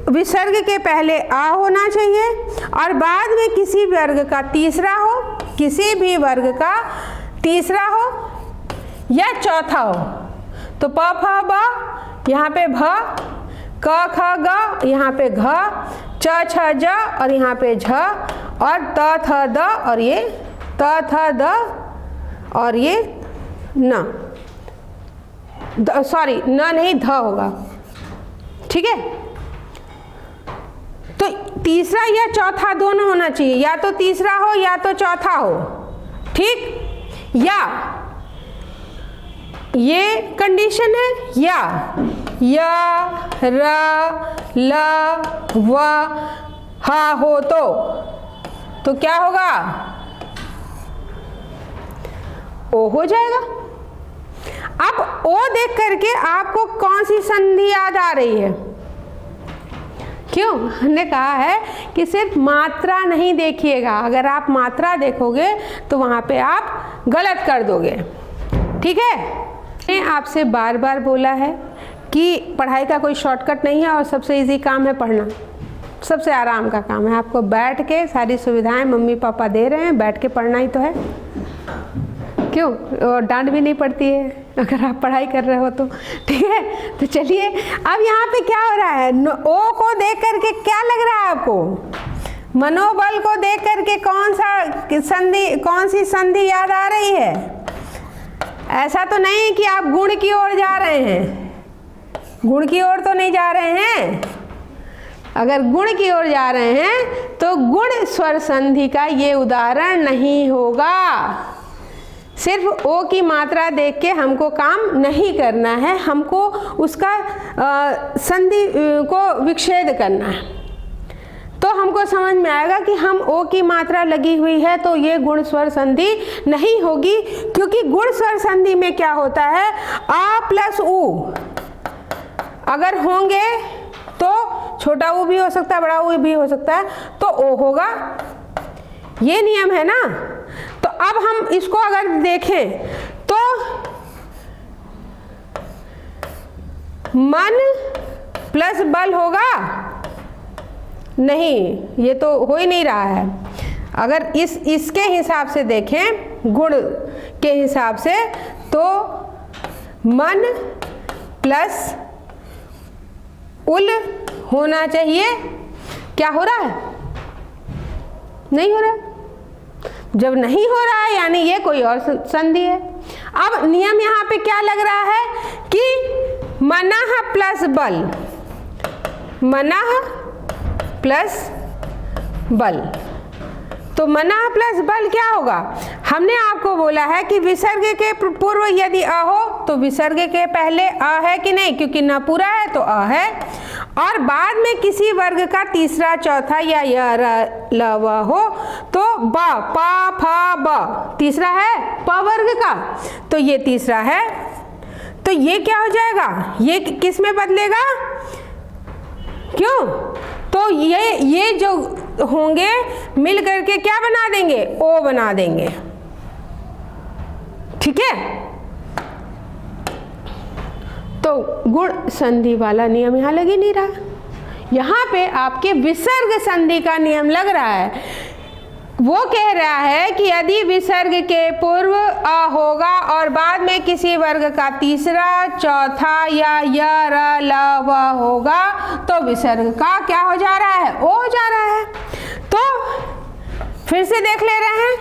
विसर्ग के पहले आ होना चाहिए और बाद में किसी वर्ग का तीसरा हो, किसी भी वर्ग का तीसरा हो या चौथा हो। तो प, फ, ब, यहाँ पे भ, क, ख, ग, यहाँ पे घ, च, छ, ज और यहाँ पे झ, और त, थ, द और ये त, थ, द और ये न, सॉरी न नहीं, ध होगा। ठीक है, तो तीसरा या चौथा दोनों होना चाहिए, या तो तीसरा हो या तो चौथा हो। ठीक, या ये कंडीशन है, या य, र, ल, व, हा हो तो क्या होगा? ओ हो जाएगा। अब ओ देख करके आपको कौन सी संधि याद आ रही है? क्यों? हमने कहा है कि सिर्फ मात्रा नहीं देखिएगा, अगर आप मात्रा देखोगे तो वहाँ पे आप गलत कर दोगे। ठीक है, मैंने आपसे बार बार बोला है कि पढ़ाई का कोई शॉर्टकट नहीं है और सबसे इजी काम है पढ़ना, सबसे आराम का काम है। आपको बैठ के सारी सुविधाएं मम्मी पापा दे रहे हैं, बैठ के पढ़ना ही तो है। क्यों? और डांट भी नहीं पड़ती है अगर आप पढ़ाई कर रहे हो तो। ठीक है, तो चलिए अब यहाँ पे क्या हो रहा है? ओ को देख करके क्या लग रहा है आपको? मनोबल को देख करके कौन सी संधि याद आ रही है? ऐसा तो नहीं कि आप गुण की ओर जा रहे हैं, गुण की ओर तो नहीं जा रहे हैं। अगर गुण की ओर जा रहे हैं तो गुण स्वर संधि का ये उदाहरण नहीं होगा। सिर्फ ओ की मात्रा देख के हमको काम नहीं करना है, हमको उसका संधि को विच्छेद करना है। तो हमको समझ में आएगा कि हम ओ की मात्रा लगी हुई है तो ये गुण स्वर संधि नहीं होगी, क्योंकि गुण स्वर संधि में क्या होता है, आ प्लस उ अगर होंगे तो छोटा ऊ भी हो सकता है, बड़ा ऊ भी हो सकता है, तो ओ होगा। ये नियम है ना। तो अब हम इसको अगर देखें तो मन प्लस बल होगा नहीं, ये तो हो ही नहीं रहा है। अगर इसके हिसाब से देखें, गुण के हिसाब से, तो मन प्लस उल होना चाहिए। क्या हो रहा है? नहीं हो रहा। जब नहीं हो रहा है यानी ये कोई और संधि है। अब नियम यहाँ पे क्या लग रहा है कि मनः प्लस बल, मनः प्लस बल, तो मनः प्लस बल क्या होगा? हमने आपको बोला है कि विसर्ग के पूर्व यदि अ हो तो विसर्ग के पहले अ है कि नहीं, क्योंकि न पूरा है तो अ है, और बाद में किसी वर्ग का तीसरा चौथा या य र ल व हो तो ब, पा फा ब, तीसरा है प वर्ग का, तो ये तीसरा है। तो ये क्या हो जाएगा? ये किस में बदलेगा? क्यों? तो ये जो होंगे मिल करके क्या बना देंगे? ओ बना देंगे। ठीक है। तो गुण संधि वाला नियम यहाँ लग ही नहीं रहा। यहाँ पे आपके विसर्ग संधि का नियम लग रहा है। वो कह रहा है कि यदि विसर्ग के पूर्व अ होगा और बाद में किसी वर्ग का तीसरा चौथा या य र ल व होगा तो विसर्ग का क्या हो जा रहा है? ओ हो जा रहा है। तो फिर से देख ले रहे हैं,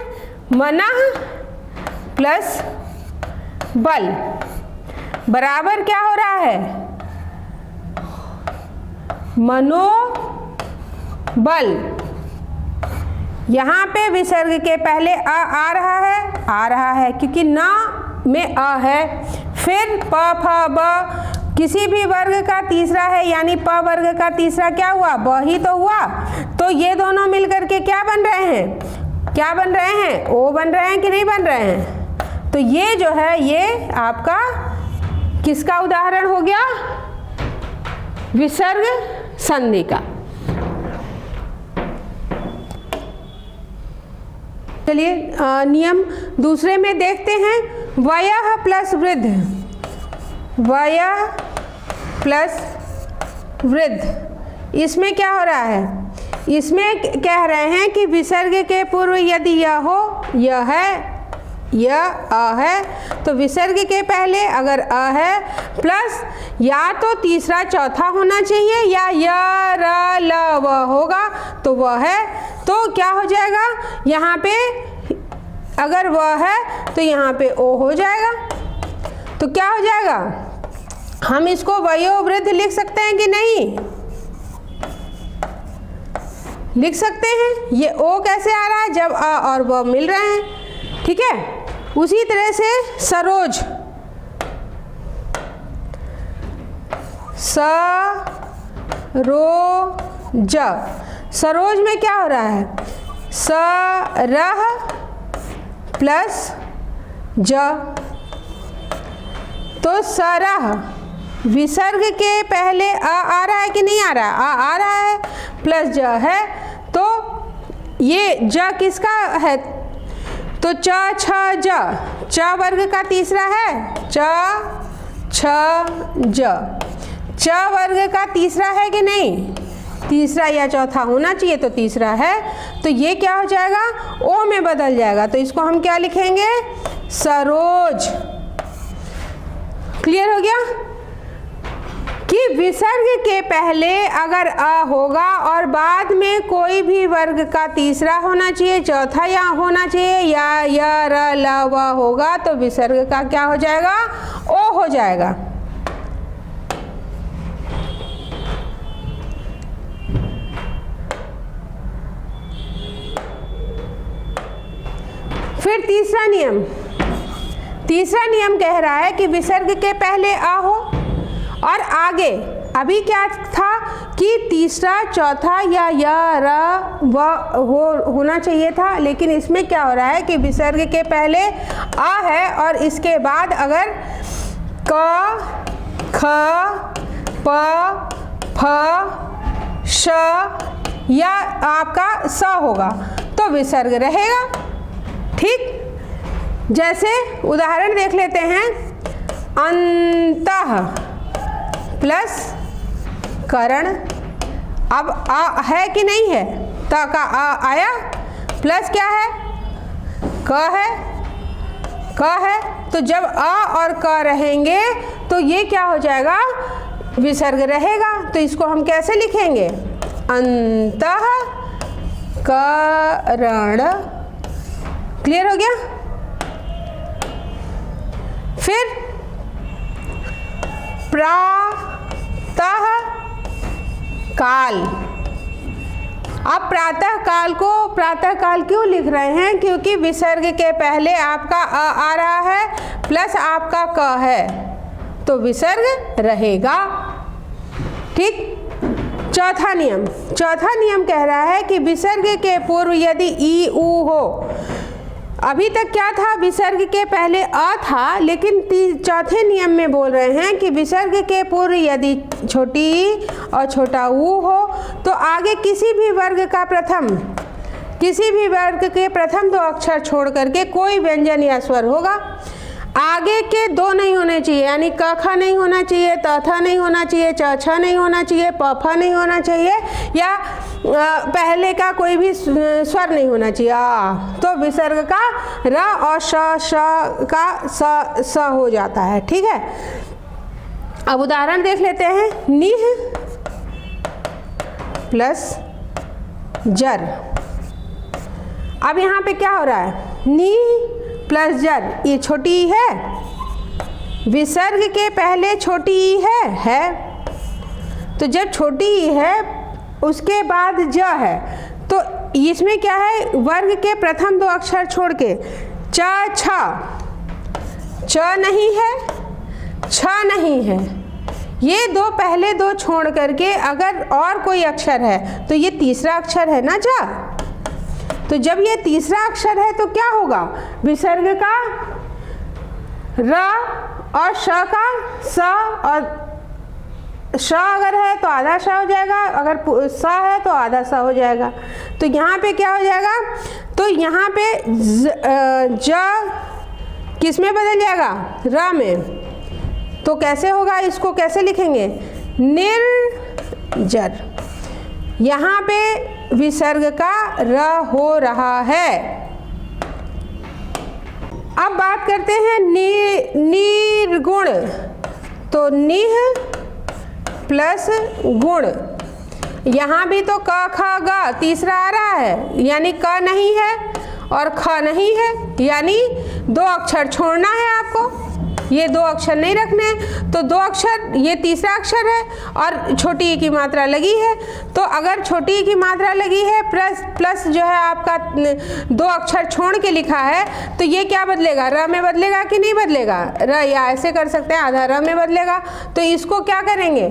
मनः प्लस बल बराबर क्या हो रहा है? मनो बल। यहाँ पे विसर्ग के पहले आ रहा है क्योंकि ना में अ है, फिर प फ ब किसी भी वर्ग का तीसरा है यानी प वर्ग का तीसरा क्या हुआ? ब ही तो हुआ। तो ये दोनों मिलकर के क्या बन रहे हैं? क्या बन रहे हैं? ओ बन रहे हैं कि नहीं बन रहे हैं? तो ये जो है ये आपका किसका उदाहरण हो गया? विसर्ग संधि का। चलिए नियम दूसरे में देखते हैं। वयः प्लस वृद्ध, वयः प्लस वृद्ध, इसमें क्या हो रहा है? इसमें कह रहे हैं कि विसर्ग के पूर्व यदि यह हो, यह है, यह अ है, तो विसर्ग के पहले अगर अ है प्लस या तो तीसरा चौथा होना चाहिए या य र ल व होगा तो वह है, तो क्या हो जाएगा? यहाँ पे अगर वह है तो यहाँ पे ओ हो जाएगा। तो क्या हो जाएगा? हम इसको वयोवृद्ध लिख सकते हैं कि नहीं? लिख सकते हैं। ये ओ कैसे आ रहा है? जब अ और व मिल रहे हैं। ठीक है। उसी तरह से सरोज, स रो ज, सरोज में क्या हो रहा है? स रह प्लस ज, तो सरह विसर्ग के पहले आ रहा है कि नहीं आ रहा? आ रहा है, प्लस ज है, तो ये ज किसका है? तो च छ ज, च वर्ग का तीसरा है, च छ ज, च वर्ग का तीसरा है कि नहीं? तीसरा या चौथा होना चाहिए, तो तीसरा है, तो ये क्या हो जाएगा? ओ में बदल जाएगा। तो इसको हम क्या लिखेंगे? सरोज। क्लियर हो गया कि विसर्ग के पहले अगर अ होगा और बाद में कोई भी वर्ग का तीसरा होना चाहिए, चौथा या होना चाहिए या य र ल व होगा तो विसर्ग का क्या हो जाएगा? ओ हो जाएगा। फिर तीसरा नियम कह रहा है कि विसर्ग के पहले आ हो और आगे, अभी क्या था कि तीसरा, चौथा या र व होना चाहिए था, लेकिन इसमें क्या हो रहा है कि विसर्ग के पहले आ है और इसके बाद अगर क, ख, प, फ, श या आपका स होगा तो विसर्ग रहेगा। ठीक, जैसे उदाहरण देख लेते हैं, अंतः प्लस करण। अब आ है कि नहीं है, त का आ आया, प्लस क्या है, क है, तो जब आ और क रहेंगे तो ये क्या हो जाएगा, विसर्ग रहेगा। तो इसको हम कैसे लिखेंगे, अंतः करण। क्लियर हो गया। फिर प्रातः काल। अब प्रातः काल को प्रातः काल क्यों लिख रहे हैं, क्योंकि विसर्ग के पहले आपका आ रहा है प्लस आपका क है तो विसर्ग रहेगा। ठीक, चौथा नियम कह रहा है कि विसर्ग के पूर्व यदि ई ऊ हो, अभी तक क्या था, विसर्ग के पहले अ था, लेकिन चौथे नियम में बोल रहे हैं कि विसर्ग के पूर्व यदि छोटी ई और छोटा ऊ हो तो आगे किसी भी वर्ग के प्रथम दो अक्षर छोड़ करके कोई व्यंजन या स्वर होगा। आगे के दो नहीं होने चाहिए, यानी क ख नहीं होना चाहिए, त थ नहीं होना चाहिए, च छ नहीं होना चाहिए, प फ नहीं होना चाहिए, या पहले का कोई भी स्वर नहीं होना चाहिए। तो विसर्ग का र और श का स हो जाता है। ठीक है, अब उदाहरण देख लेते हैं, निह प्लस जर। अब यहाँ पे क्या हो रहा है, नी प्लस जर, ये छोटी ई है, विसर्ग के पहले छोटी ई है, तो जब छोटी ई है उसके बाद ज है तो इसमें क्या है, वर्ग के प्रथम दो अक्षर छोड़ के च छ, च नहीं है, छ नहीं है, ये दो पहले दो छोड़ करके अगर और कोई अक्षर है तो ये तीसरा अक्षर है ना ज। तो जब ये तीसरा अक्षर है तो क्या होगा, विसर्ग का र और श का स, और श अगर है तो आधा श हो जाएगा, अगर स है तो आधा स हो जाएगा। तो यहाँ पे क्या हो जाएगा, तो यहाँ पे ज किस में बदल जाएगा, र में। तो कैसे होगा, इसको कैसे लिखेंगे, निर्जर। यहाँ पे विसर्ग का र हो रहा है। अब बात करते हैं निर्गुण। तो निह प्लस गुण, यहाँ भी तो क ख ग तीसरा आ रहा है, यानी क नहीं है और ख नहीं है, यानी दो अक्षर छोड़ना है आपको, ये दो अक्षर नहीं रखने हैं। तो दो अक्षर, ये तीसरा अक्षर है और छोटी ई की मात्रा लगी है, तो अगर छोटी ई की मात्रा लगी है प्लस जो है आपका दो अक्षर छोड़ के लिखा है तो ये क्या बदलेगा, र में बदलेगा कि नहीं बदलेगा, र, या ऐसे कर सकते हैं आधा र में बदलेगा। तो इसको क्या करेंगे,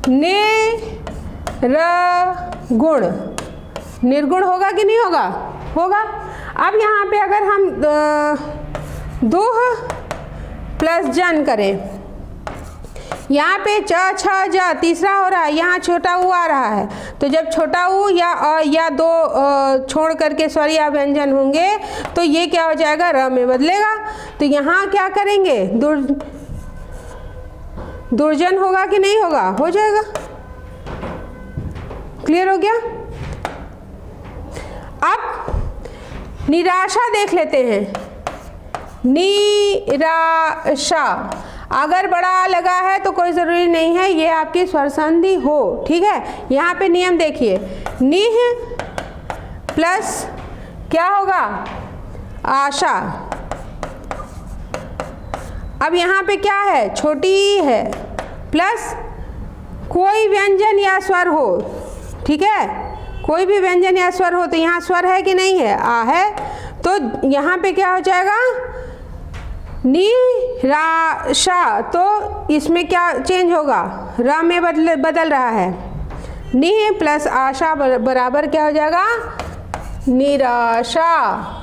निर्गुण। निर्गुण होगा कि नहीं होगा, होगा। अब यहाँ पे अगर हम दोह प्लस जन करें, यहाँ पे च छ ज तीसरा हो रहा है, यहाँ छोटा ऊ आ रहा है, तो जब छोटा ऊ या दो छोड़ करके स्वर या व्यंजन होंगे तो ये क्या हो जाएगा, र में बदलेगा। तो यहाँ क्या करेंगे, दुर्जन होगा कि नहीं होगा, हो जाएगा। क्लियर हो गया। अब निराशा देख लेते हैं, निराशा। अगर बड़ा लगा है तो कोई ज़रूरी नहीं है ये आपकी स्वर संधि हो, ठीक है। यहाँ पे नियम देखिए, निह प्लस क्या होगा, आशा। अब यहाँ पे क्या है, छोटी ई है, प्लस कोई व्यंजन या स्वर हो, ठीक है, कोई भी व्यंजन या स्वर हो। तो यहाँ स्वर है कि नहीं है, आ है, तो यहाँ पे क्या हो जाएगा, निराशा, तो इसमें क्या चेंज होगा, र में बदल रहा है, नि प्लस आशा बराबर क्या हो जाएगा, निराशा।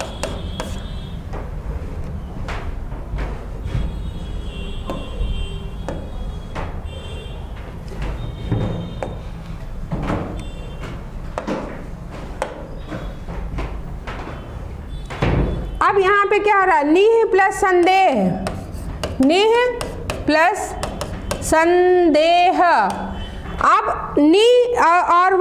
अब यहाँ पे क्या हो रहा है, निह प्लस संदेह, निह प्लस संदेह। अब नी और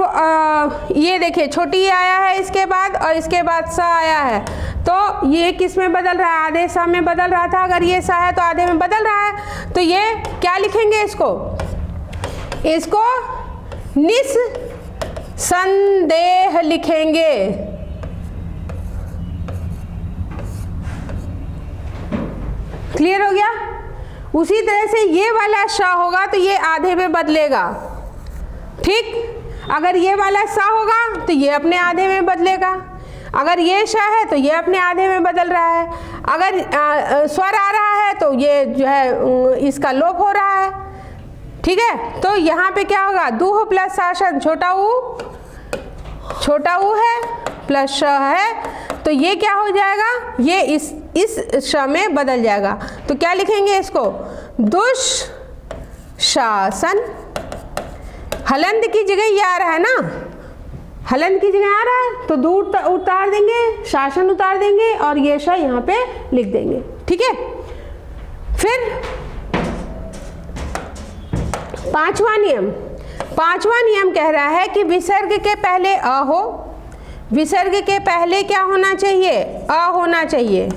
ये देखिए छोटी आया है इसके बाद, और इसके बाद सा आया है, तो ये किस में बदल रहा है, आधे सा में बदल रहा था, अगर ये सा है तो आधे में बदल रहा है, तो ये क्या लिखेंगे, इसको निस्संदेह लिखेंगे। क्लियर हो गया। उसी तरह से ये वाला श होगा तो ये आधे में बदलेगा, ठीक। अगर ये वाला सा होगा तो ये अपने आधे में बदलेगा, अगर ये श है तो ये अपने आधे में बदल रहा है, अगर स्वर आ रहा है तो ये जो है इसका लोप हो रहा है, ठीक है। तो यहाँ पे क्या होगा, दूह प्लस शासन, छोटा ऊ है प्लस श है, तो ये क्या हो जाएगा, ये इस श में बदल जाएगा। तो क्या लिखेंगे इसको, दुष्शासन। हलंत की जगह ये आ रहा है ना, हलंत की जगह आ रहा है तो दूर उतार देंगे, शासन उतार देंगे और ये श यहाँ पे लिख देंगे, ठीक है। फिर पांचवा नियम कह रहा है कि विसर्ग के पहले अ हो, विसर्ग के पहले क्या होना चाहिए, अ होना चाहिए,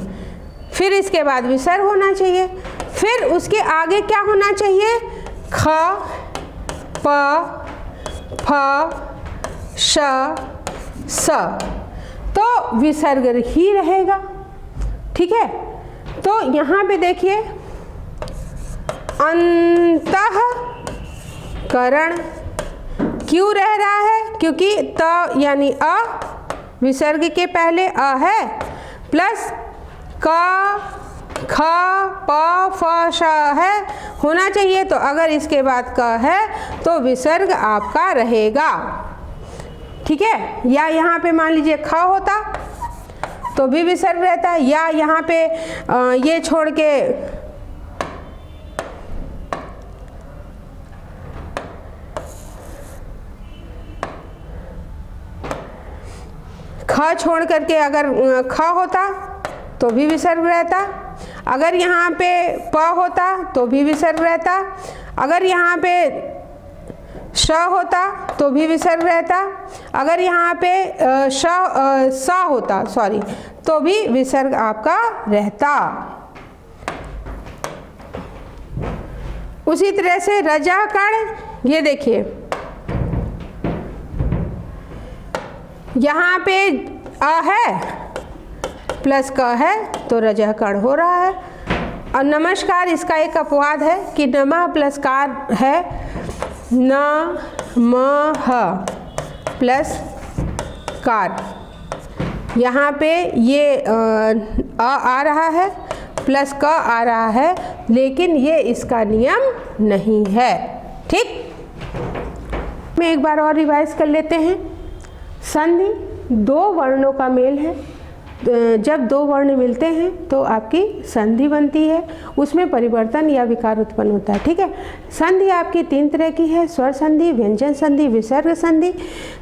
फिर इसके बाद विसर्ग होना चाहिए, फिर उसके आगे क्या होना चाहिए, ख, प, फ, श, स, तो विसर्ग ही रहेगा, ठीक है। तो यहाँ पे देखिए अंतःकरण क्यों रह रहा है, क्योंकि त यानी अ, विसर्ग के पहले अ है, प्लस क, ख, प, फ, श है, होना चाहिए। तो अगर इसके बाद क है तो विसर्ग आपका रहेगा, ठीक है। या यहाँ पे मान लीजिए ख होता तो भी विसर्ग रहता है, या यहाँ पे ये छोड़ के ख छोड़ करके अगर ख होता तो भी विसर्ग रहता, अगर यहाँ पे प होता तो भी विसर्ग रहता, अगर यहाँ पे श होता तो भी विसर्ग रहता, अगर यहाँ पे सा होता तो भी विसर्ग आपका रहता। उसी तरह से रजा कण, ये देखिए यहाँ पे अ है प्लस क है तो रजा कण हो रहा है। और नमस्कार, इसका एक अपवाद है कि नमः प्लस कार है, न म ह प्लस कार, यहाँ पे ये आ रहा है प्लस क आ रहा है, लेकिन ये इसका नियम नहीं है, ठीक। मैं एक बार और रिवाइज कर लेते हैं। संधि दो वर्णों का मेल है, जब दो वर्ण मिलते हैं तो आपकी संधि बनती है, उसमें परिवर्तन या विकार उत्पन्न होता है, ठीक है। संधि आपकी तीन तरह की है, स्वर संधि, व्यंजन संधि, विसर्ग संधि।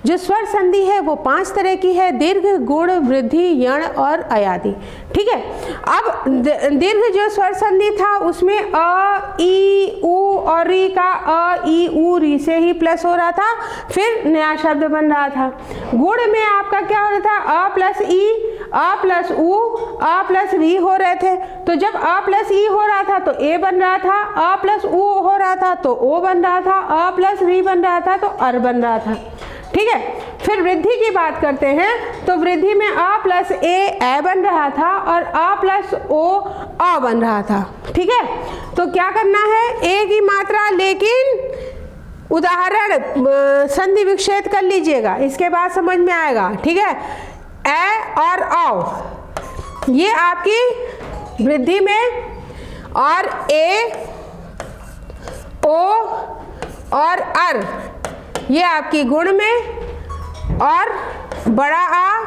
जो स्वर संधि है वो 5 तरह की है, दीर्घ, गुण, वृद्धि, यण और अयादि, ठीक है। अब दीर्घ जो स्वर संधि था उसमें अ, ई, उ और री का अ, ई, उ, री से ही प्लस हो रहा था, फिर नया शब्द बन रहा था। गुण में आपका क्या हो रहा था, अ प्लस ई, अ प्लस उ, अ प्लस री हो रहे थे, तो जब अ प्लस ई हो रहा था तो ए बन रहा था, अ प्लस उ हो रहा था तो ओ बन रहा था, अ प्लस री बन रहा था तो अर बन रहा था, ठीक है। फिर वृद्धि की बात करते हैं तो वृद्धि में अ प्लस ए बन रहा था और अ प्लस ओ अ बन रहा था, ठीक है। तो क्या करना है, ए की मात्रा, लेकिन उदाहरण संधि विच्छेद कर लीजिएगा, इसके बाद समझ में आएगा, ठीक है। ए और औ, ये आपकी वृद्धि में, और ए, ओ और अर ये आपकी गुण में, और बड़ा आ,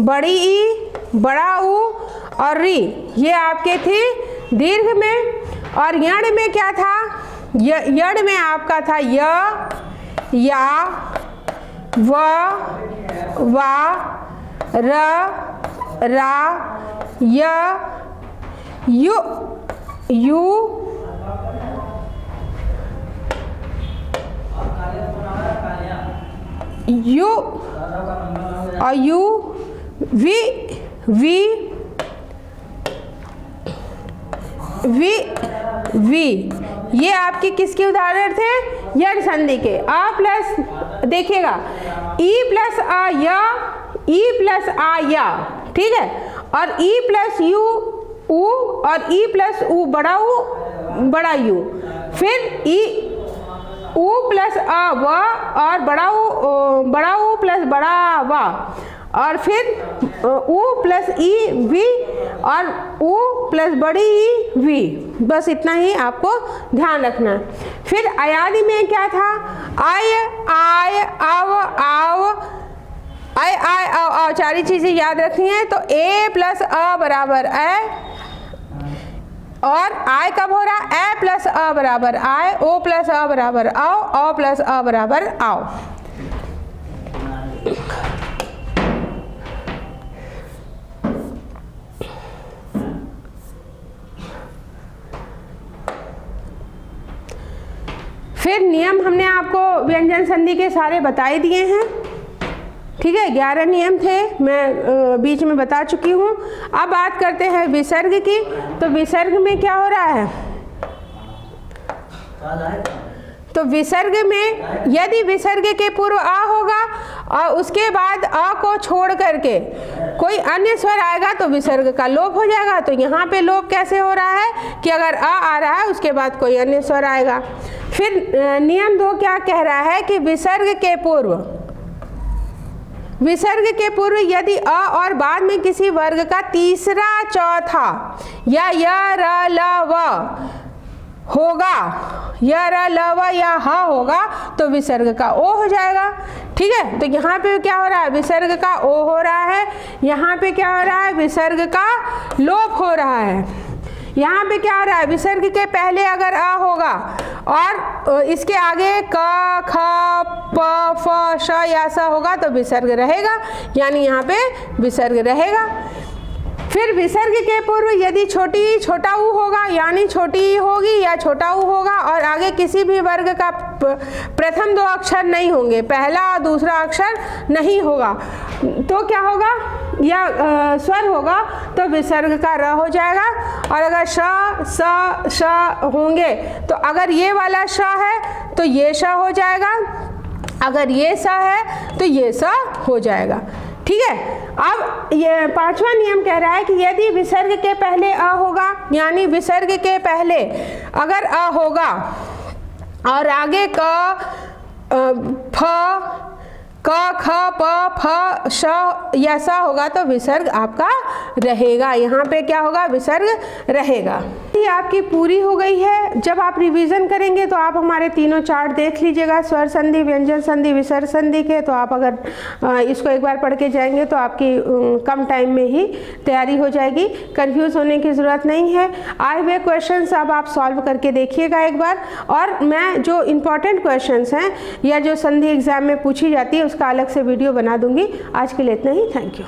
बड़ी ई, बड़ा ऊ और री ये आपके थी दीर्घ में। और यण में क्या था? यण में आपका था य, या, व, वा, र, रा, य, यु, यू, यू और यू, वी, वी, वी, वी ये आपके किसके उदाहरण थे? यण संधि के। आ प्लस, देखिएगा, ई प्लस आ या, ई प्लस आ या, ठीक है, और ई प्लस यू ऊ, और ई प्लस ऊ बड़ा ऊ, बड़ा यू, फिर ई ऊ प्लस आ व, और बड़ा ऊ प्लस बड़ा वा, और फिर ऊ प्लस ई वी, और ऊ प्लस बड़ी ई वी। बस इतना ही आपको ध्यान रखना है। फिर अयादि में क्या था? आय, आय, आव, आव, आय, आय, आव, आव, चार चीजें याद रखनी है। तो ए प्लस अ बराबर ए, और आय कब हो रहा? ए प्लस अ बराबर आय, ओ प्लस अ बराबर आओ, औ प्लस अ बराबर आओ। फिर नियम हमने आपको व्यंजन संधि के सारे बताए दिए हैं, ठीक है, 11 नियम थे, मैं बीच में बता चुकी हूँ। अब बात करते हैं विसर्ग की। तो विसर्ग में क्या हो रहा है? तो विसर्ग में यदि विसर्ग के पूर्व आ होगा और उसके बाद अ को छोड़ करके कोई अन्य स्वर आएगा तो विसर्ग का लोप हो जाएगा। तो यहाँ पे लोप कैसे हो रहा है कि अगर अ आ रहा है उसके बाद कोई अन्य स्वर आएगा। फिर नियम 2 क्या कह रहा है कि विसर्ग के पूर्व यदि अ और बाद में किसी वर्ग का तीसरा, चौथा या य, र, ल, व होगा, य, र, ल, व या ह होगा तो विसर्ग का ओ हो जाएगा, ठीक है। तो यहाँ पे क्या हो रहा है? विसर्ग का ओ हो रहा है। यहाँ पे क्या हो रहा है? विसर्ग का लोप हो रहा है। यहाँ पे क्या हो रहा है? विसर्ग के पहले अगर आ होगा और इसके आगे क, ख, प, फ, श या स होगा तो विसर्ग रहेगा, यानी यहाँ पे विसर्ग रहेगा। फिर विसर्ग के पूर्व यदि छोटा ऊ होगा, यानी छोटी ई होगी या छोटा ऊ होगा और आगे किसी भी वर्ग का प्रथम 2 अक्षर नहीं होंगे, पहला और दूसरा अक्षर नहीं होगा, तो क्या होगा? या स्वर होगा तो विसर्ग का र हो जाएगा। और अगर श, स, श होंगे तो अगर ये वाला श है तो ये श हो जाएगा, अगर ये स है तो ये स हो जाएगा, ठीक है। अब ये 5वां नियम कह रहा है कि यदि विसर्ग के पहले अ होगा, यानी विसर्ग के पहले अगर अ होगा और आगे क, फ, क, ख, प, फ, श या स होगा तो विसर्ग आपका रहेगा। यहाँ पे क्या होगा? विसर्ग रहेगा। ये आपकी पूरी हो गई है। जब आप रिवीजन करेंगे तो आप हमारे तीनों चार्ट देख लीजिएगा, स्वर संधि, व्यंजन संधि, विसर्ग संधि के। तो आप अगर इसको एक बार पढ़ के जाएंगे तो आपकी कम टाइम में ही तैयारी हो जाएगी, कंफ्यूज होने की ज़रूरत नहीं है। आए हुए क्वेश्चंस अब आप सॉल्व करके देखिएगा एक बार, और मैं जो इम्पॉर्टेंट क्वेश्चंस हैं या जो संधि एग्जाम में पूछी जाती है उसका अलग से वीडियो बना दूंगी। आज के लिए इतना ही, थैंक यू।